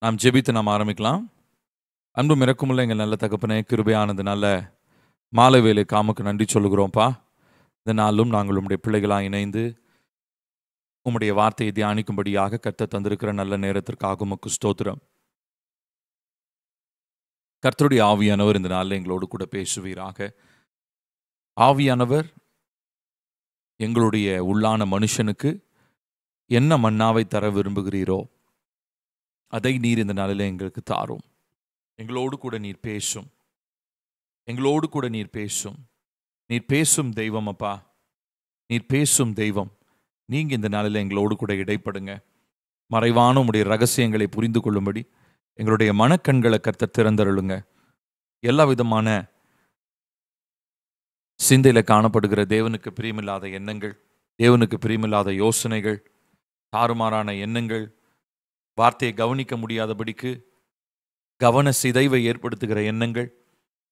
நாம் ஜெபித்து நாம் ஆரம்பிக்கலாம். அன்பும் இரக்கமுள்ள எங்கள் நல்ல தகப்பனே, கிருபையானதுனால மாலை வேலை காமுக்கு நன்றி சொல்லுகிறோம்ப்பா. இந்த நாளும் நாங்கள் உம்முடைய பிள்ளைகளாக இணைந்து உம்முடைய வார்த்தையை தியானிக்கும்படியாக கர்த்தர் தந்திருக்கிற நல்ல நேரத்திற்காக உமக்கு ஸ்தோத்திரம். கர்த்தருடைய ஆவியானவர் இந்த நாளில் எங்களோடு கூட பேசுவீராக. ஆவியானவர் எங்களுடைய உள்ளான மனுஷனுக்கு என்ன மன்னாவை தர விரும்புகிறீரோ அதை நீர் இந்த நாளில் எங்களுக்கு தாரும். எங்களோடு கூட நீர் பேசும், எங்களோடு கூட நீர் பேசும். நீர் பேசும் தெய்வம் அப்பா, நீர் பேசும் தெய்வம். நீங்க இந்த நாளில் எங்களோடு கூட இடைப்படுங்க. மறைவான உம்முடைய ரகசியங்களை புரிந்து கொள்ளும்படி எங்களுடைய மனக்கண்களை கர்த்தர் திறந்தருளுங்க. எல்லா விதமான சிந்தையில காணப்படுகிற தேவனுக்கு பிரியமில்லாத எண்ணங்கள், தேவனுக்கு பிரியமில்லாத யோசனைகள், தாறுமாறான எண்ணங்கள், வார்த்தையை கவனிக்க முடியாதபடிக்கு கவன சிதைவை ஏற்படுத்துகிற எண்ணங்கள்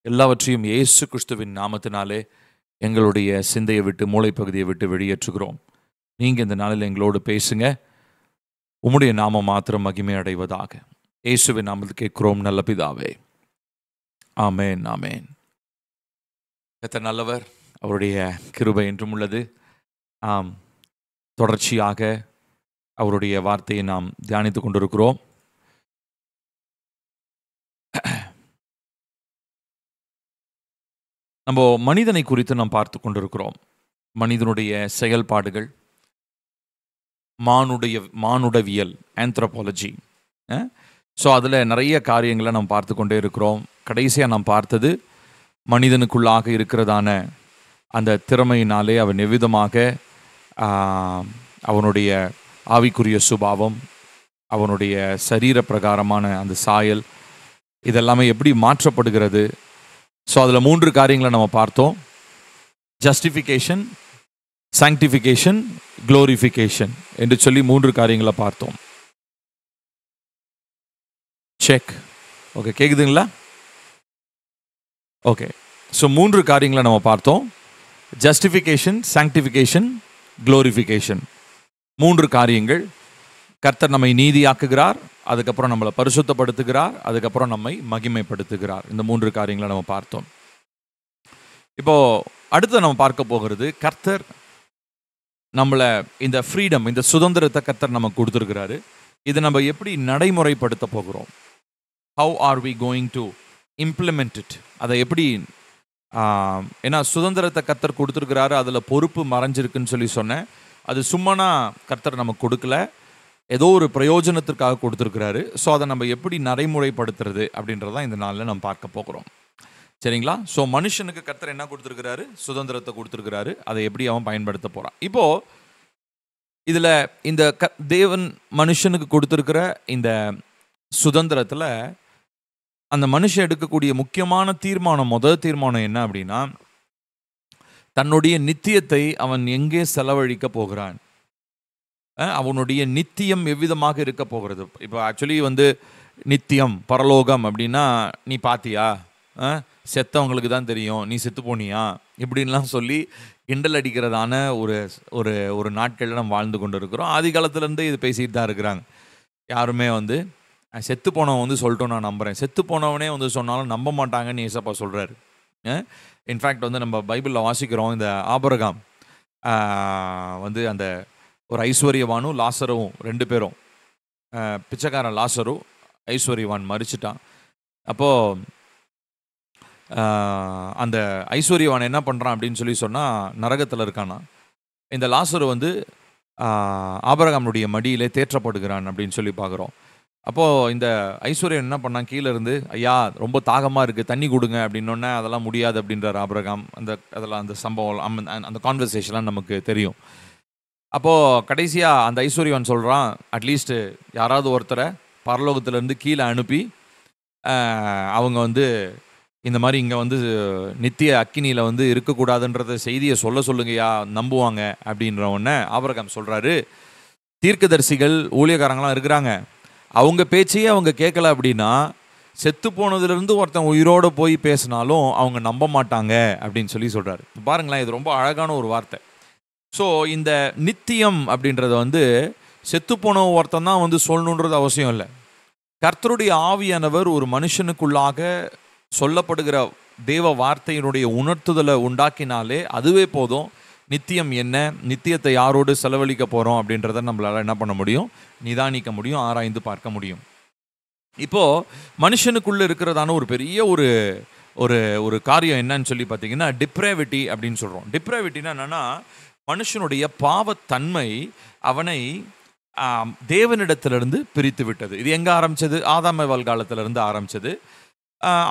எல்லாவற்றையும் இயேசு கிறிஸ்துவின் நாமத்தினாலே எங்களுடைய சிந்தையை விட்டு, மூளைப்பகுதியை விட்டு வெளியேற்றுகிறோம். நீங்க இந்த நாளில் எங்களோடு பேசுங்க. உம்முடைய நாமம் மாத்திரம் மகிமை அடைவதாக. இயேசுவின் நாமத்தில் கேட்கிறோம் நல்ல பிதாவே, ஆமேன் ஆமேன். கர்த்தர் நல்லவர், அவருடைய கிருபை என்றும் உள்ளது. ஆம், தொடர்ச்சியாக அவருடைய வார்த்தையை நாம் தியானித்துக் கொண்டிருக்கிறோம். நம்ம மனிதனை குறித்து நாம் பார்த்து கொண்டிருக்கிறோம். மனிதனுடைய செயல்பாடுகள், மானுடவியல், ஆந்த்ரோபாலஜி. ஸோ அதில் நிறைய காரியங்களை நாம் பார்த்து கொண்டே இருக்கிறோம். கடைசியாக நாம் பார்த்தது மனிதனுக்குள்ளாக இருக்கிறதான அந்த திறமையினாலே அவன் எவ்விதமாக அவனுடைய ஆவிக்குரிய சுபாவம், அவனுடைய சரீர பிரகாரமான அந்த சாயல், இதெல்லாமே எப்படி மாற்றப்படுகிறது. ஸோ அதில் 3 காரியங்களை நம்ம பார்த்தோம். ஜஸ்டிஃபிகேஷன், சாங்டிஃபிகேஷன், க்ளோரிஃபிகேஷன் என்று சொல்லி 3 காரியங்களை பார்த்தோம். செக். ஓகே, கேட்குதுங்களா? ஓகே. ஸோ 3 காரியங்களை நம்ம பார்த்தோம். Justification, sanctification, glorification. 3 காரியங்கள். கர்த்தர் நம்மை நீதியாக்குகிறார், அதுக்கப்புறம் நம்மளை பரிசுத்தப்படுத்துகிறார், அதுக்கப்புறம் நம்மை மகிமைப்படுத்துகிறார். இந்த 3 காரியங்களை நம்ம பார்த்தோம். இப்போ அடுத்து நம்ம பார்க்க போகிறது, கர்த்தர் நம்மளை இந்த ஃப்ரீடம், இந்த சுதந்திரத்தை கர்த்தர் நமக்கு கொடுத்துருக்கிறாரு. இதை நம்ம எப்படி நடைமுறைப்படுத்த போகிறோம்? How are we going to implement it? அதை எப்படி, ஏன்னா சுதந்திரத்தை கர்த்தர் கொடுத்துருக்கிறாரு, அதில் பொறுப்பு மறைஞ்சிருக்குன்னு சொல்லி சொன்னேன். அது சும்மானா கர்த்தர் நமக்கு கொடுக்கல, ஏதோ ஒரு பிரயோஜனத்திற்காக கொடுத்துருக்கிறாரு. ஸோ அதை நம்ம எப்படி நடைமுறைப்படுத்துறது அப்படின்றதான் இந்த நாளில் நம்ம பார்க்க போகிறோம். சரிங்களா? ஸோ மனுஷனுக்கு கர்த்தர் என்ன கொடுத்துருக்கிறாரு? சுதந்திரத்தை கொடுத்துருக்கிறாரு. அதை எப்படி அவன் பயன்படுத்த போகிறான்? இப்போது இதில் இந்த தேவன் மனுஷனுக்கு கொடுத்துருக்கிற இந்த சுதந்திரத்தில் அந்த மனுஷன் எடுக்கக்கூடிய முக்கியமான தீர்மானம், முதல் தீர்மானம் என்ன அப்படின்னா, தன்னுடைய நித்தியத்தை அவன் எங்கே செலவழிக்க போகிறான், அவனுடைய நித்தியம் எவ்விதமாக இருக்க போகிறது. இப்போ ஆக்சுவலி நித்தியம், பரலோகம் அப்படின்னா, நீ பார்த்தியா, செத்தவங்களுக்கு தான் தெரியும், நீ செத்து போனியா, இப்படின்லாம் சொல்லி கிண்டல் அடிக்கிறதான ஒரு ஒரு ஒரு நாட்களில் நம்ம வாழ்ந்து கொண்டு இருக்கிறோம். ஆதி காலத்துலேருந்து இது பேசிகிட்டு தான் இருக்கிறாங்க. யாருமே செத்து போனவன் சொல்லிட்டோம் நான் நம்புகிறேன், செத்து போனவனே சொன்னாலும் நம்ப மாட்டாங்கன்னு ஏசப்பா சொல்கிறாரு. இன்ஃபேக்ட் நம்ம பைபிளில் வாசிக்கிறோம், இந்த ஆபிரகாம் அந்த ஒரு ஐஸ்வர்யவானும் லாசரும் 2 பேரும், பிச்சைக்காரன் லாசரும், ஐஸ்வர்யவான் மரிச்சிட்டான். அப்போது அந்த ஐஸ்வர்யவான் என்ன பண்ணுறான் அப்படின்னு சொல்லி சொன்னால், நரகத்தில் இருக்கானா. இந்த லாசரு ஆபிரகாமுடைய மடியிலே தேற்றப்படுகிறான் அப்படின்னு சொல்லி பார்க்குறோம். அப்போது இந்த ஐஸ்வர்யன் என்ன பண்ணான், கீழே இருந்து, ஐயா ரொம்ப தாகமாக இருக்குது, தண்ணி கொடுங்க அப்படின்னோடனே, அதெல்லாம் முடியாது அப்படின்றார் ஆபிரகாம். அதெல்லாம் அந்த சம்பவம், அந்த கான்வர்சேஷன்லாம் நமக்கு தெரியும். அப்போது கடைசியாக அந்த ஐஸ்வர்யவான் சொல்கிறான், அட்லீஸ்ட்டு யாராவது ஒருத்தரை பரலோகத்திலேருந்து கீழே அனுப்பி அவங்க இந்த மாதிரி இங்கே நித்திய அக்கினியில் இருக்கக்கூடாதுன்றத செய்தியை சொல்லுங்கய்யா, நம்புவாங்க அப்படின்ற உடனே ஆபிரகாம் சொல்கிறாரு, தீர்க்கதரிசிகள் ஊழியக்காரங்களாம் இருக்கிறாங்க, அவங்க பேச்சையே அவங்க கேட்கல அப்படின்னா, செத்து போனதுலேருந்து ஒருத்தன் உயிரோடு போய் பேசினாலும் அவங்க நம்ப மாட்டாங்க அப்படின்னு சொல்லி சொல்கிறாரு. பாருங்களேன், இது ரொம்ப அழகான ஒரு வார்த்தை. ஸோ இந்த நித்தியம் அப்படின்றத செத்து போன ஒருத்தன் தான் சொல்லணுன்றது அவசியம் இல்லை. கர்த்தருடைய ஆவியானவர் ஒரு மனுஷனுக்குள்ளாக சொல்லப்படுகிற தேவ வார்த்தையினுடைய உணர்த்துதலை உண்டாக்கினாலே அதுவே போதும். நித்தியம் என்ன, நித்தியத்தை யாரோடு செலவழிக்க போகிறோம் அப்படின்றத நம்மளால் என்ன பண்ண முடியும், நிதானிக்க முடியும், ஆராய்ந்து பார்க்க முடியும். இப்போது மனுஷனுக்குள்ளே இருக்கிறதான ஒரு பெரிய ஒரு ஒரு ஒரு காரியம் என்னன்னு சொல்லி பார்த்தீங்கன்னா டிப்ரேவிட்டி அப்படின்னு சொல்கிறோம். டிப்ரேவிட்டினா என்னென்னா, மனுஷனுடைய பாவத்தன்மை அவனை தேவனிடத்திலிருந்து பிரித்து விட்டது. இது எங்கே ஆரம்பித்தது? ஆதாம் ஏவாள் காலத்திலிருந்து ஆரம்பித்தது.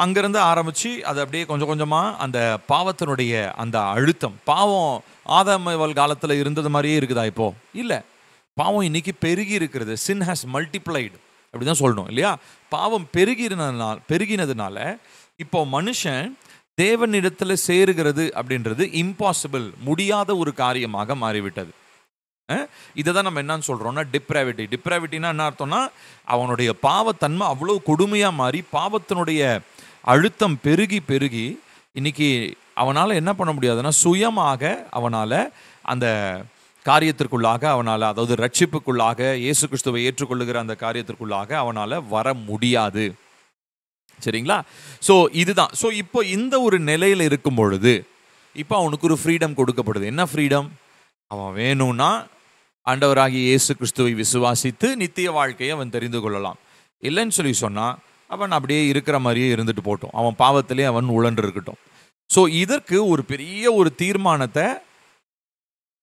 அங்கேருந்து ஆரம்பித்து அது அப்படியே கொஞ்சம் கொஞ்சமாக அந்த பாவத்தினுடைய அந்த அழுத்தம், பாவம் ஆதாம் ஏவாள் காலத்தில் இருந்தது மாதிரியே இருக்குதா இப்போது? இல்லை, பாவம் இன்னைக்கு பெருகி இருக்கிறது. சின் ஹாஸ் மல்டிப்ளைடு அப்படி தான் சொல்லணும் இல்லையா? பாவம் பெருகினதுனால இப்போ மனுஷன் தேவனிடத்தில் சேருகிறது அப்படின்றது இம்பாசிபிள், முடியாத ஒரு காரியமாக மாறிவிட்டது. இதை தான் நம்ம என்னன்னு சொல்கிறோம்னா டிப்ராவிட்டி. டிப்ராவிட்டினா என்ன அர்த்தம்னா, அவனுடைய பாவத்தன்மை அவ்வளோ கொடுமையாக மாறி பாவத்தினுடைய அழுத்தம் பெருகி பெருகி இன்னைக்கு அவனால் என்ன பண்ண முடியாதுன்னா, சுயமாக அவனால் அந்த காரியத்திற்குள்ளாக அவனால், அதாவது ரட்சிப்புக்குள்ளாக இயேசு கிறிஸ்துவை ஏற்றுக்கொள்ளுகிற அந்த காரியத்திற்குள்ளாக அவனால் வர முடியாது. சரிங்களா? ஸோ இதுதான். ஸோ இப்போ இந்த ஒரு நிலையில் இருக்கும் பொழுது இப்போ அவனுக்கு ஒரு ஃப்ரீடம் கொடுக்கப்படுது. என்ன ஃப்ரீடம்? அவன் வேணும்னா ஆண்டவராகிய இயேசு கிறிஸ்துவை விசுவாசித்து நித்திய வாழ்க்கையை அவன் தெரிந்து கொள்ளலாம். இல்லைன்னு சொல்லி சொன்னால் அவன் அப்படியே இருக்கிற மாதிரியே இருந்துட்டு போட்டோம், அவன் பாவத்திலே அவன் உழன்று இருக்கட்டும். ஸோ இதற்கு ஒரு பெரிய ஒரு தீர்மானத்தை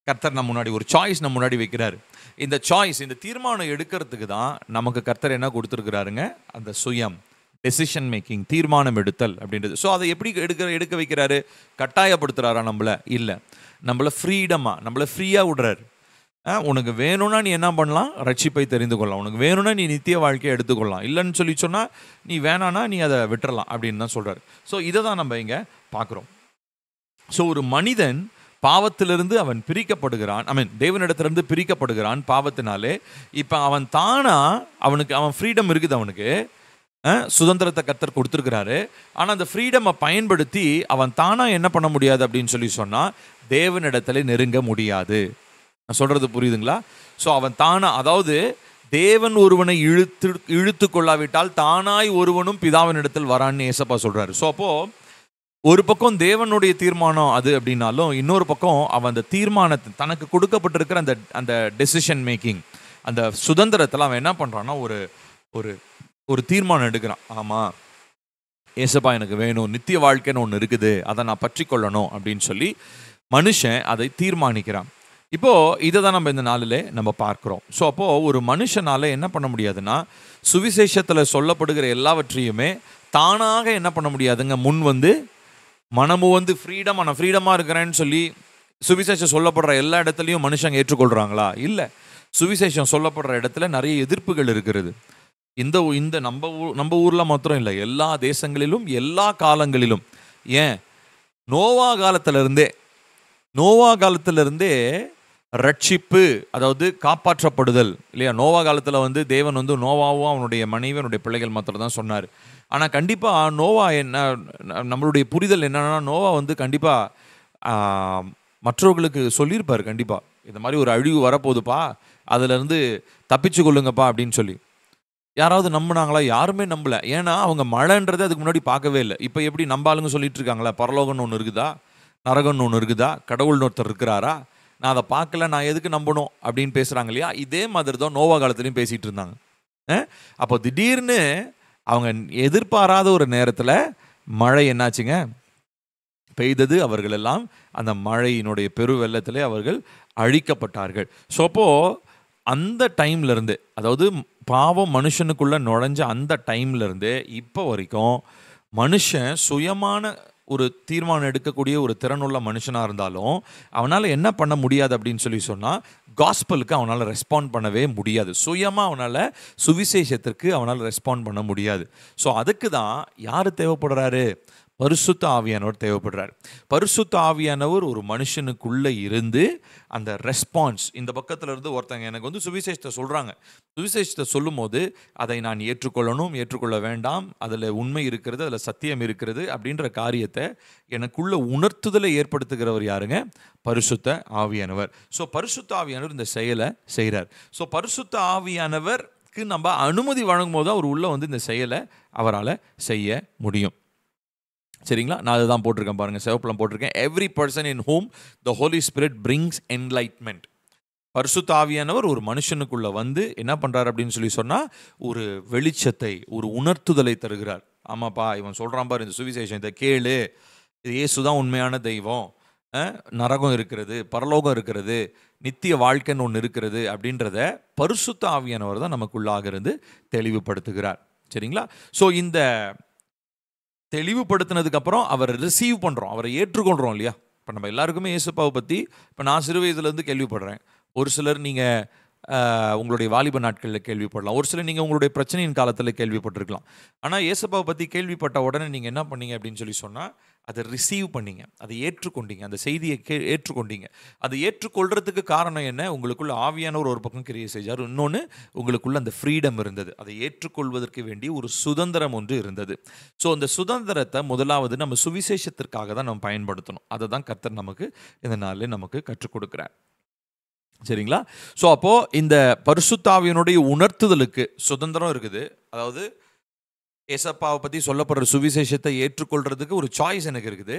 கர்த்தர் நம்ம முன்னாடி, ஒரு சாய்ஸ் நம்ம முன்னாடி வைக்கிறாரு. இந்த சாய்ஸ், இந்த தீர்மானம் எடுக்கிறதுக்கு தான் நமக்கு கர்த்தர் என்ன கொடுத்துருக்கிறாருங்க? அந்த சுயம், டெசிஷன் மேக்கிங், தீர்மானம் எடுத்தல் அப்படின்றது. ஸோ அதை எப்படி எடுக்க வைக்கிறாரு? கட்டாயப்படுத்துகிறாரா நம்மளை? இல்லை, நம்மளை ஃப்ரீடமாக, நம்மளை ஃப்ரீயாக விடுறாரு. உனக்கு வேணும்னா நீ என்ன பண்ணலாம்? ரட்சிப்பை தெரிந்து கொள்ளலாம். உனக்கு வேணும்னா நீ நித்திய வாழ்க்கையை எடுத்துக்கொள்ளலாம். இல்லைன்னு சொல்லி சொன்னால் நீ வேணான்னா நீ அதை விட்டுறலாம் அப்படின்னு தான் சொல்கிறாரு. ஸோ இதை தான் நம்ம இங்கே பார்க்குறோம். ஸோ ஒரு மனிதன் பாவத்திலிருந்து அவன் பிரிக்கப்படுகிறான், தேவனிடத்திலிருந்து பிரிக்கப்படுகிறான் பாவத்தினாலே. இப்போ அவன் தானா, அவன் ஃப்ரீடம் இருக்குது, அவனுக்கு சுதந்திரத்தை கர்த்தர் கொடுத்துருக்கிறாரு. ஆனால் அந்த ஃப்ரீடமை பயன்படுத்தி அவன் தானா என்ன பண்ண முடியாது அப்படின்னு சொல்லி சொன்னால் தேவனிடத்தில் நெருங்க முடியாது. நான் சொல்கிறது புரியுதுங்களா? ஸோ அவன் தானா, அதாவது தேவன் ஒருவனை இழுத்து கொள்ளாவிட்டால் தானாய் ஒருவனும் பிதாவினிடத்தில் வரான்னு ஏசப்பா சொல்கிறாரு. ஸோ அப்போது ஒரு பக்கம் தேவனுடைய தீர்மானம் அது அப்படின்னாலும், இன்னொரு பக்கம் அவன் அந்த தீர்மானத்தை, தனக்கு கொடுக்கப்பட்டிருக்கிற அந்த அந்த டெசிஷன் மேக்கிங், அந்த சுதந்திரத்தில் அவன் என்ன பண்ணுறான்னா ஒரு ஒரு ஒரு தீர்மானம் எடுக்கிறான். ஆமாம், ஏசப்பா எனக்கு வேணும், நித்திய வாழ்க்கைன்னு ஒன்று இருக்குது, அதை நான் பற்றி கொள்ளணும் அப்படின்னு சொல்லி மனுஷன் அதை தீர்மானிக்கிறான். இப்போது இதை தான் நம்ம இந்த நாளில் நம்ம பார்க்குறோம். ஸோ அப்போது ஒரு மனுஷனால் என்ன பண்ண முடியாதுன்னா, சுவிசேஷத்தில் சொல்லப்படுகிற எல்லாவற்றையுமே தானாக என்ன பண்ண முடியாதுங்க, முன் வந்து மனமும் வந்து நான் ஃப்ரீடமாக இருக்கிறேன்னு சொல்லி சுவிசேஷம் சொல்லப்படுற எல்லா இடத்துலையும் மனுஷங்க ஏற்றுக்கொள்கிறாங்களா? இல்லை. சுவிசேஷம் சொல்லப்படுற இடத்துல நிறைய எதிர்ப்புகள் இருக்கிறது. இந்த நம்ம ஊரில் மாத்திரம் இல்லை, எல்லா தேசங்களிலும் எல்லா காலங்களிலும். ஏன், நோவா காலத்திலிருந்தே ரட்சிப்பு, அதாவது காப்பாற்றப்படுதல் இல்லையா? நோவா காலத்தில் வந்து தேவன் வந்து நோவாவும் அவனுடைய மனைவி, அவனுடைய பிள்ளைகள் மாத்திரம் தான் சொன்னார். ஆனால் கண்டிப்பாக நோவா என்ன, நம்மளுடைய புரிதல் என்னன்னா, நோவா வந்து கண்டிப்பாக மற்றவர்களுக்கு சொல்லியிருப்பார், கண்டிப்பாக இந்த மாதிரி ஒரு அழிவு வரப்போகுதுப்பா, அதுலேருந்து தப்பிச்சு கொள்ளுங்கப்பா அப்படின்னு சொல்லி. யாராவது நம்பினாங்களா? யாருமே நம்பலை. ஏன்னா அவங்க மழைன்றதை அதுக்கு முன்னாடி பார்க்கவே இல்லை. இப்போ எப்படி நம்ம ஆளுங்க சொல்லிட்டு இருக்காங்களா, பரலோகம்னு ஒன்று இருக்குதா, நரகம்னு ஒன்று இருக்குதா, கடவுள்னு ஒருத்தர் இருக்கிறாரா, நான் அதை பார்க்கல, நான் எதுக்கு நம்பணும் அப்படின்னு பேசுகிறாங்க இல்லையா? இதே மாதிரி தான் நோவா காலத்துலையும் பேசிகிட்டு இருந்தாங்க. அப்போ திடீர்னு அவங்க எதிர்பாராத ஒரு நேரத்தில் மழை என்னாச்சுங்க, பெய்தது. அவர்கள் எல்லாம் அந்த மழையினுடைய பெரு வெள்ளத்திலே அவர்கள் அழிக்கப்பட்டார்கள். ஸோ அப்போது அந்த டைம்லேருந்து, அதாவது பாவம் மனுஷனுக்குள்ளே நுழைஞ்ச அந்த டைம்லேருந்து இப்போ வரைக்கும் மனுஷன் சுயமான ஒரு தீர்மானம் எடுக்கக்கூடிய ஒரு திறனுள்ள மனுஷனாக இருந்தாலும் அவனால் என்ன பண்ண முடியாது அப்படின்னு சொல்லி சொன்னால், காஸ்பலுக்கு அவனால் ரெஸ்பாண்ட் பண்ணவே முடியாது. சுயமாக அவனால் சுவிசேஷத்திற்கு அவனால் ரெஸ்பாண்ட் பண்ண முடியாது. ஸோ அதுக்கு தான் யார் தேவைப்படுறாரு? பரிசுத்த ஆவியானவர் தேவைப்படுறார். பரிசுத்த ஆவியானவர் ஒரு மனுஷனுக்குள்ளே இருந்து அந்த ரெஸ்பான்ஸ், இந்த பக்கத்தில் இருந்து ஒருத்தங்க எனக்கு வந்து சுவிசேஷத்தை சொல்கிறாங்க, சுவிசேஷத்தை சொல்லும் போது அதை நான் ஏற்றுக்கொள்ளணும், ஏற்றுக்கொள்ள வேண்டாம், அதில் உண்மை இருக்கிறது, அதில் சத்தியம் இருக்கிறது அப்படின்ற காரியத்தை எனக்குள்ள உணர்த்துதலை ஏற்படுத்துகிறவர் யாருங்க? பரிசுத்த ஆவியானவர். ஸோ பரிசுத்த ஆவியானவர் இந்த செயலை செய்கிறார். ஸோ பரிசுத்த ஆவியானவர் அதுக்கு நம்ம அனுமதி வழங்கும் போது அவர் உள்ள வந்து இந்த செயலை அவரால் செய்ய முடியும். சரிங்களா? நான் அதுதான் போட்டிருக்கேன் பாருங்கள், சிவப்புலம் போட்டிருக்கேன். Every person in home the holy spirit brings enlightenment. பரிசுத்த ஆவியானவர் ஒரு மனுஷனுக்குள்ள வந்து என்ன பண்றாரு அப்படின்னு சொல்லி சொன்னா, ஒரு வெளிச்சத்தை, ஒரு உணர்த்துதலை தருகிறார். ஆமாப்பா, இவன் சொல்றான் பாரு இந்த சுவிசேஷம், இதை கேளு, இது இயேசுதான் உண்மையான தெய்வம், நரகம் இருக்கிறது, பரலோகம் இருக்கிறது, நித்திய வாழ்க்கைன்னு ஒன்று இருக்கிறது அப்படின்றத பரிசுத்த ஆவியானவர் தான் நமக்குள்ளாக இருந்து தெளிவுபடுத்துகிறார். சரிங்களா? ஸோ இந்த தெளிவுபடுத்தினதுக்கு அப்புறம் அவரை ரிசீவ் பண்ணுறோம், அவரை ஏற்றுக்கொள்கிறோம் இல்லையா? இப்போ நம்ம எல்லாருக்குமே இயேசுப்பாவை பற்றி இப்போ நான் சிறு வயதுலேருந்து கேள்விப்படுறேன். ஒரு சிலர் நீங்கள் உங்களுடைய வாலிப நாட்களில் கேள்விப்படலாம், ஒரு சிலர் நீங்கள் உங்களுடைய பிரச்சனையின் காலத்தில் கேள்விப்பட்டிருக்கலாம். ஆனால் இயேசுப்பாவை பற்றி கேள்விப்பட்ட உடனே நீங்கள் என்ன பண்ணீங்க அப்படின்னு சொல்லி சொன்னால், அதை ரிசீவ் பண்ணீங்க, அதை ஏற்றுக்கொண்டீங்க, அந்த செய்தியை ஏற்றுக்கொண்டீங்க. அதை ஏற்றுக்கொள்றதுக்கு காரணம் என்ன? உங்களுக்குள்ள ஆவியானவர் ஒரு பக்கம் கிரியை செஞ்சார், இன்னொன்று உங்களுக்குள்ள அந்த ஃப்ரீடம் இருந்தது, அதை ஏற்றுக்கொள்வதற்கு வேண்டிய ஒரு சுதந்திரம் ஒன்று இருந்தது. ஸோ அந்த சுதந்திரத்தை முதலாவது நம்ம சுவிசேஷத்திற்காக தான் நம்ம பயன்படுத்தணும். அதை தான் கர்த்தர் நமக்கு இந்த நாளில் நமக்கு கற்றுக் கொடுக்குறார். சரிங்களா? ஸோ அப்போது இந்த பரிசுத்தாவியனுடைய உணர்த்துதலுக்கு சுதந்திரம் இருக்குது. அதாவது ஏசப்பாவை பற்றி சொல்லப்படுற சுவிசேஷத்தை ஏற்றுக்கொள்றதுக்கு ஒரு சாய்ஸ் எனக்கு இருக்குது.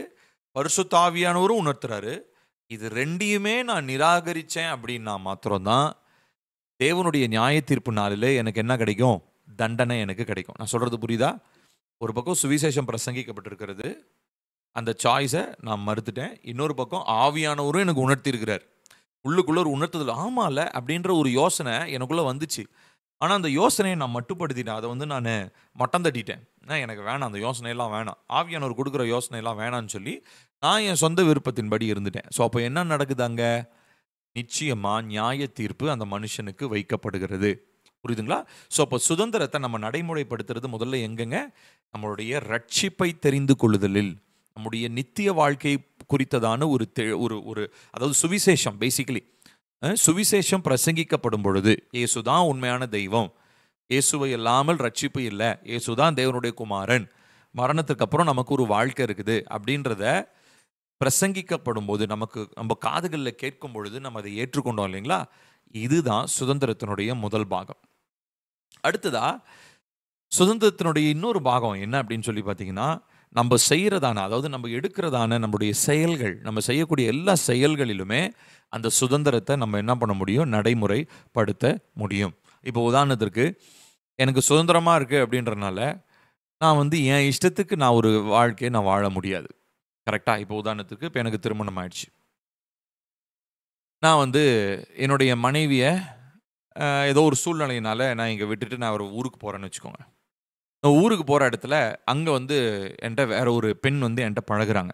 பரிசுத்தாவியானவரும் உணர்த்துறாரு. இது ரெண்டையுமே நான் நிராகரித்தேன் அப்படின்னா மாத்திரம்தான் தேவனுடைய நியாய தீர்ப்பு நாளில் எனக்கு என்ன கிடைக்கும்? தண்டனை எனக்கு கிடைக்கும். நான் சொல்கிறது புரியுதா? ஒரு பக்கம் சுவிசேஷம் பிரசங்கிக்கப்பட்டிருக்கிறது, அந்த சாய்ஸை நான் மறுத்துட்டேன். இன்னொரு பக்கம் ஆவியானவரும் எனக்கு உணர்த்தியிருக்கிறார். உள்ளுக்குள்ள ஒரு உணர்த்துதல், ஆமால அப்படின்ற ஒரு யோசனை எனக்குள்ளே வந்துச்சு. ஆனால் அந்த யோசனையை நான் மட்டுப்படுத்திட்டேன், அதை வந்து நான் மட்டம் தட்டிட்டேன். எனக்கு வேணாம், அந்த யோசனையெல்லாம் வேணாம், ஆவியானவர் கொடுக்குற யோசனையெல்லாம் வேணான்னு சொல்லி நான் என் சொந்த விருப்பத்தின்படி இருந்துட்டேன். ஸோ அப்போ என்ன நடக்குது அங்கே? நிச்சயமாக நியாய தீர்ப்பு அந்த மனுஷனுக்கு வைக்கப்படுகிறது. புரியுதுங்களா? ஸோ அப்போ சுதந்திரத்தை நம்ம நடைமுறைப்படுத்துறது முதல்ல எங்கெங்க? நம்மளுடைய ரட்சிப்பை தெரிந்து கொள்ளுதலில், நம்முடைய நித்திய வாழ்க்கை குறித்ததான ஒரு அதாவது சுவிசேஷம், பேசிக்கலி சுவிசேஷம் பிரசங்கிக்கப்படும் பொழுது, இயேசுதான் உண்மையான தெய்வம், இயேசுவை இல்லாமல் ரட்சிப்பு இல்லை, இயேசுதான் தேவனுடைய குமாரன், மரணத்துக்கு அப்புறம் நமக்கு ஒரு வாழ்க்கை இருக்குது அப்படின்றத பிரசங்கிக்கப்படும் போது, நம்ம காதுகளில் கேட்கும் பொழுது நம்ம அதை ஏற்றுக்கொண்டோம் இல்லைங்களா? இதுதான் சுதந்திரத்தினுடைய முதல் பாகம். அடுத்ததா சுதந்திரத்தினுடைய இன்னொரு பாகம் என்ன அப்படின்னு சொல்லி பார்த்தீங்கன்னா, நம்ம செய்கிறதான, அதாவது நம்ம எடுக்கிறதான நம்முடைய செயல்கள், நம்ம செய்யக்கூடிய எல்லா செயல்களிலுமே அந்த சுதந்திரத்தை நம்ம என்ன பண்ண முடியும்? நடைமுறைப்படுத்த முடியும். இப்போ உதாரணத்திற்கு எனக்கு சுதந்திரமாக இருக்குது அப்படின்றனால நான் வந்து என் இஷ்டத்துக்கு நான் ஒரு வாழ்க்கையை நான் வாழ முடியாது. கரெக்டாக? இப்போ உதாரணத்துக்கு இப்போ எனக்கு திருமணம் ஆயிடுச்சு. நான் வந்து என்னுடைய மனைவியை ஏதோ ஒரு சூழ்நிலையினால நான் இங்கே விட்டுட்டு நான் ஒரு ஊருக்கு போகிறேன்னு வச்சுக்கோங்க. ஊருக்கு போகிற இடத்துல அங்கே வந்து என்கிட்ட வேற ஒரு பெண் வந்து என்கிட்ட பழகுறாங்க.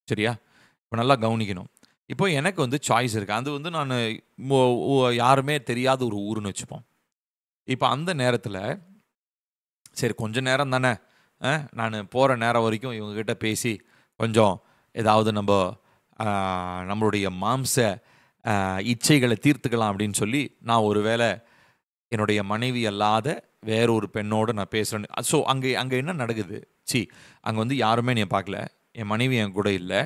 சரியா? இப்போ நல்லா கவனிக்கணும். இப்போ எனக்கு வந்து சாய்ஸ் இருக்குது. அது வந்து நான் யாருமே தெரியாத ஒரு ஊருன்னு வச்சுப்போம். இப்போ அந்த நேரத்தில் சரி கொஞ்சம் நேரம் தானே, நான் போகிற நேரம் வரைக்கும் இவங்ககிட்ட பேசி கொஞ்சம் ஏதாவது நம்மளுடைய மாம்ச இச்சைகளை தீர்த்துக்கலாம் அப்படின்னு சொல்லி நான் ஒரு வேளை என்னுடைய மனைவி அல்லாத வேற ஒரு பெண்ணோடு நான் பேசுகிறேன். ஸோ அங்கே என்ன நடக்குது? அங்கே வந்து யாருமே என்னை பார்க்கல, என் மனைவி என் கூட இல்லை,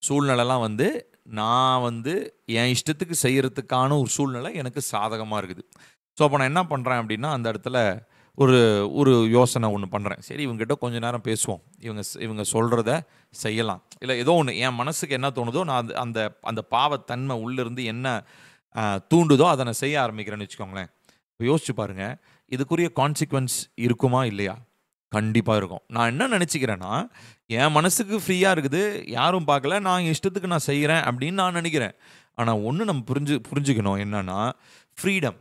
சூழ்நிலைலாம் வந்து நான் வந்து என் இஷ்டத்துக்கு செய்கிறதுக்கான ஒரு சூழ்நிலை எனக்கு சாதகமாக இருக்குது. ஸோ அப்போ நான் என்ன பண்ணுறேன் அப்படின்னா, அந்த இடத்துல ஒரு யோசனை ஒன்று பண்ணுறேன். சரி இவங்ககிட்ட கொஞ்சம் நேரம் பேசுவோம், இவங்க சொல்கிறத செய்யலாம், இல்லை ஏதோ ஒன்று என் மனசுக்கு என்ன தோணுதோ நான் அந்த அந்த பாவத்தன்மை உள்ளிருந்து என்ன தூண்டுதோ அதை நான் செய்ய ஆரம்பிக்கிறேன்னு வச்சுக்கோங்களேன். இப்போ யோசிச்சு பாருங்கள், இதுக்குரிய கான்சிக்வன்ஸ் இருக்குமா இல்லையா? கண்டிப்பாக இருக்கும். நான் என்ன நினச்சிக்கிறேன்னா, என் மனசுக்கு ஃப்ரீயாக இருக்குது, யாரும் பார்க்கல, நான் இஷ்டத்துக்கு நான் செய்கிறேன் அப்படின்னு நான் நினைக்கிறேன். ஆனால் ஒன்று நம்ம புரிஞ்சுக்கணும் என்னன்னா, ஃப்ரீடம்,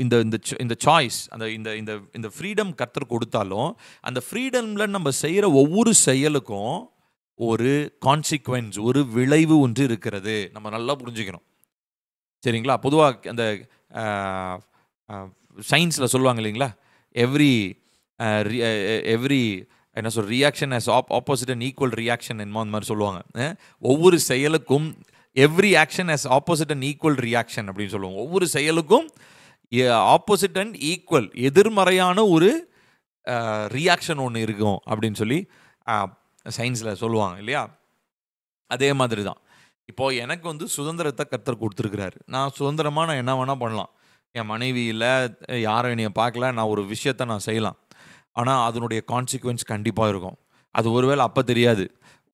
இந்த சாய்ஸ், இந்த ஃப்ரீடம் கர்த்தர் கொடுத்தாலும் அந்த ஃப்ரீடமில் நம்ம செய்கிற ஒவ்வொரு செயலுக்கும் ஒரு கான்சிக்வன்ஸ், ஒரு விளைவு ஒன்று இருக்கிறது. நம்ம நல்லா புரிஞ்சுக்கணும். சரிங்களா? பொதுவாக அந்த சயின்ஸில் சொல்லுவாங்க இல்லைங்களா, எவ்ரி என்ன reaction has opposite and equal reaction என்னமோ அந்த மாதிரி சொல்லுவாங்க. ஒவ்வொரு செயலுக்கும் every action has opposite and equal reaction அப்படின்னு சொல்லுவாங்க. ஒவ்வொரு செயலுக்கும் ஆப்போசிட் அண்ட் ஈக்குவல், எதிர்மறையான ஒரு ரியாக்ஷன் ஒன்று இருக்கும் அப்படின்னு சொல்லி சயின்ஸில் சொல்லுவாங்க இல்லையா? அதே மாதிரி தான் இப்போது எனக்கு வந்து சுதந்திரத்தை கர்த்தர் கொடுத்துருக்கிறாரு. நான் சுதந்திரமாக நான் என்ன வேணால் பண்ணலாம். என் மனைவி இல்லை, யாரும் என்னைய பார்க்கல, நான் ஒரு விஷயத்த நான் செய்யலாம். ஆனால் அதனுடைய கான்சிக்வன்ஸ் கண்டிப்பாக இருக்கும். அது ஒருவேளை அப்போ தெரியாது,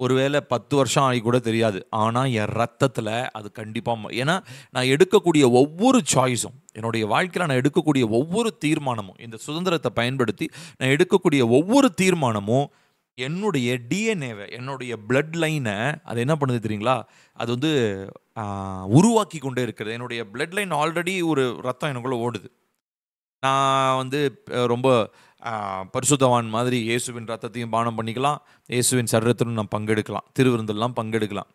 ஒருவேளை 10 வருஷம் ஆகி கூட தெரியாது. ஆனால் என் ரத்தத்தில் அது கண்டிப்பாக, ஏன்னா நான் எடுக்கக்கூடிய ஒவ்வொரு சாய்ஸும், என்னுடைய வாழ்க்கையில் நான் எடுக்கக்கூடிய ஒவ்வொரு தீர்மானமும், இந்த சுதந்திரத்தை பயன்படுத்தி நான் எடுக்கக்கூடிய ஒவ்வொரு தீர்மானமும் என்னுடைய டிஎன்ஏவை, என்னுடைய பிளட் லைனை அது என்ன பண்ணுது தெரியுங்களா? அது வந்து உருவாக்கி கொண்டே இருக்கிறது. என்னுடைய பிளட் லைன் ஆல்ரெடி ஒரு ரத்தம் எனக்குள்ளே ஓடுது. நான் வந்து ரொம்ப பரிசுத்தவான் மாதிரி இயேசுவின் ரத்தத்தையும் பானம் பண்ணிக்கலாம், இயேசுவின் சரீரத்திலும் நான் பங்கெடுக்கலாம், திருவிருந்தெல்லாம் பங்கெடுக்கலாம்.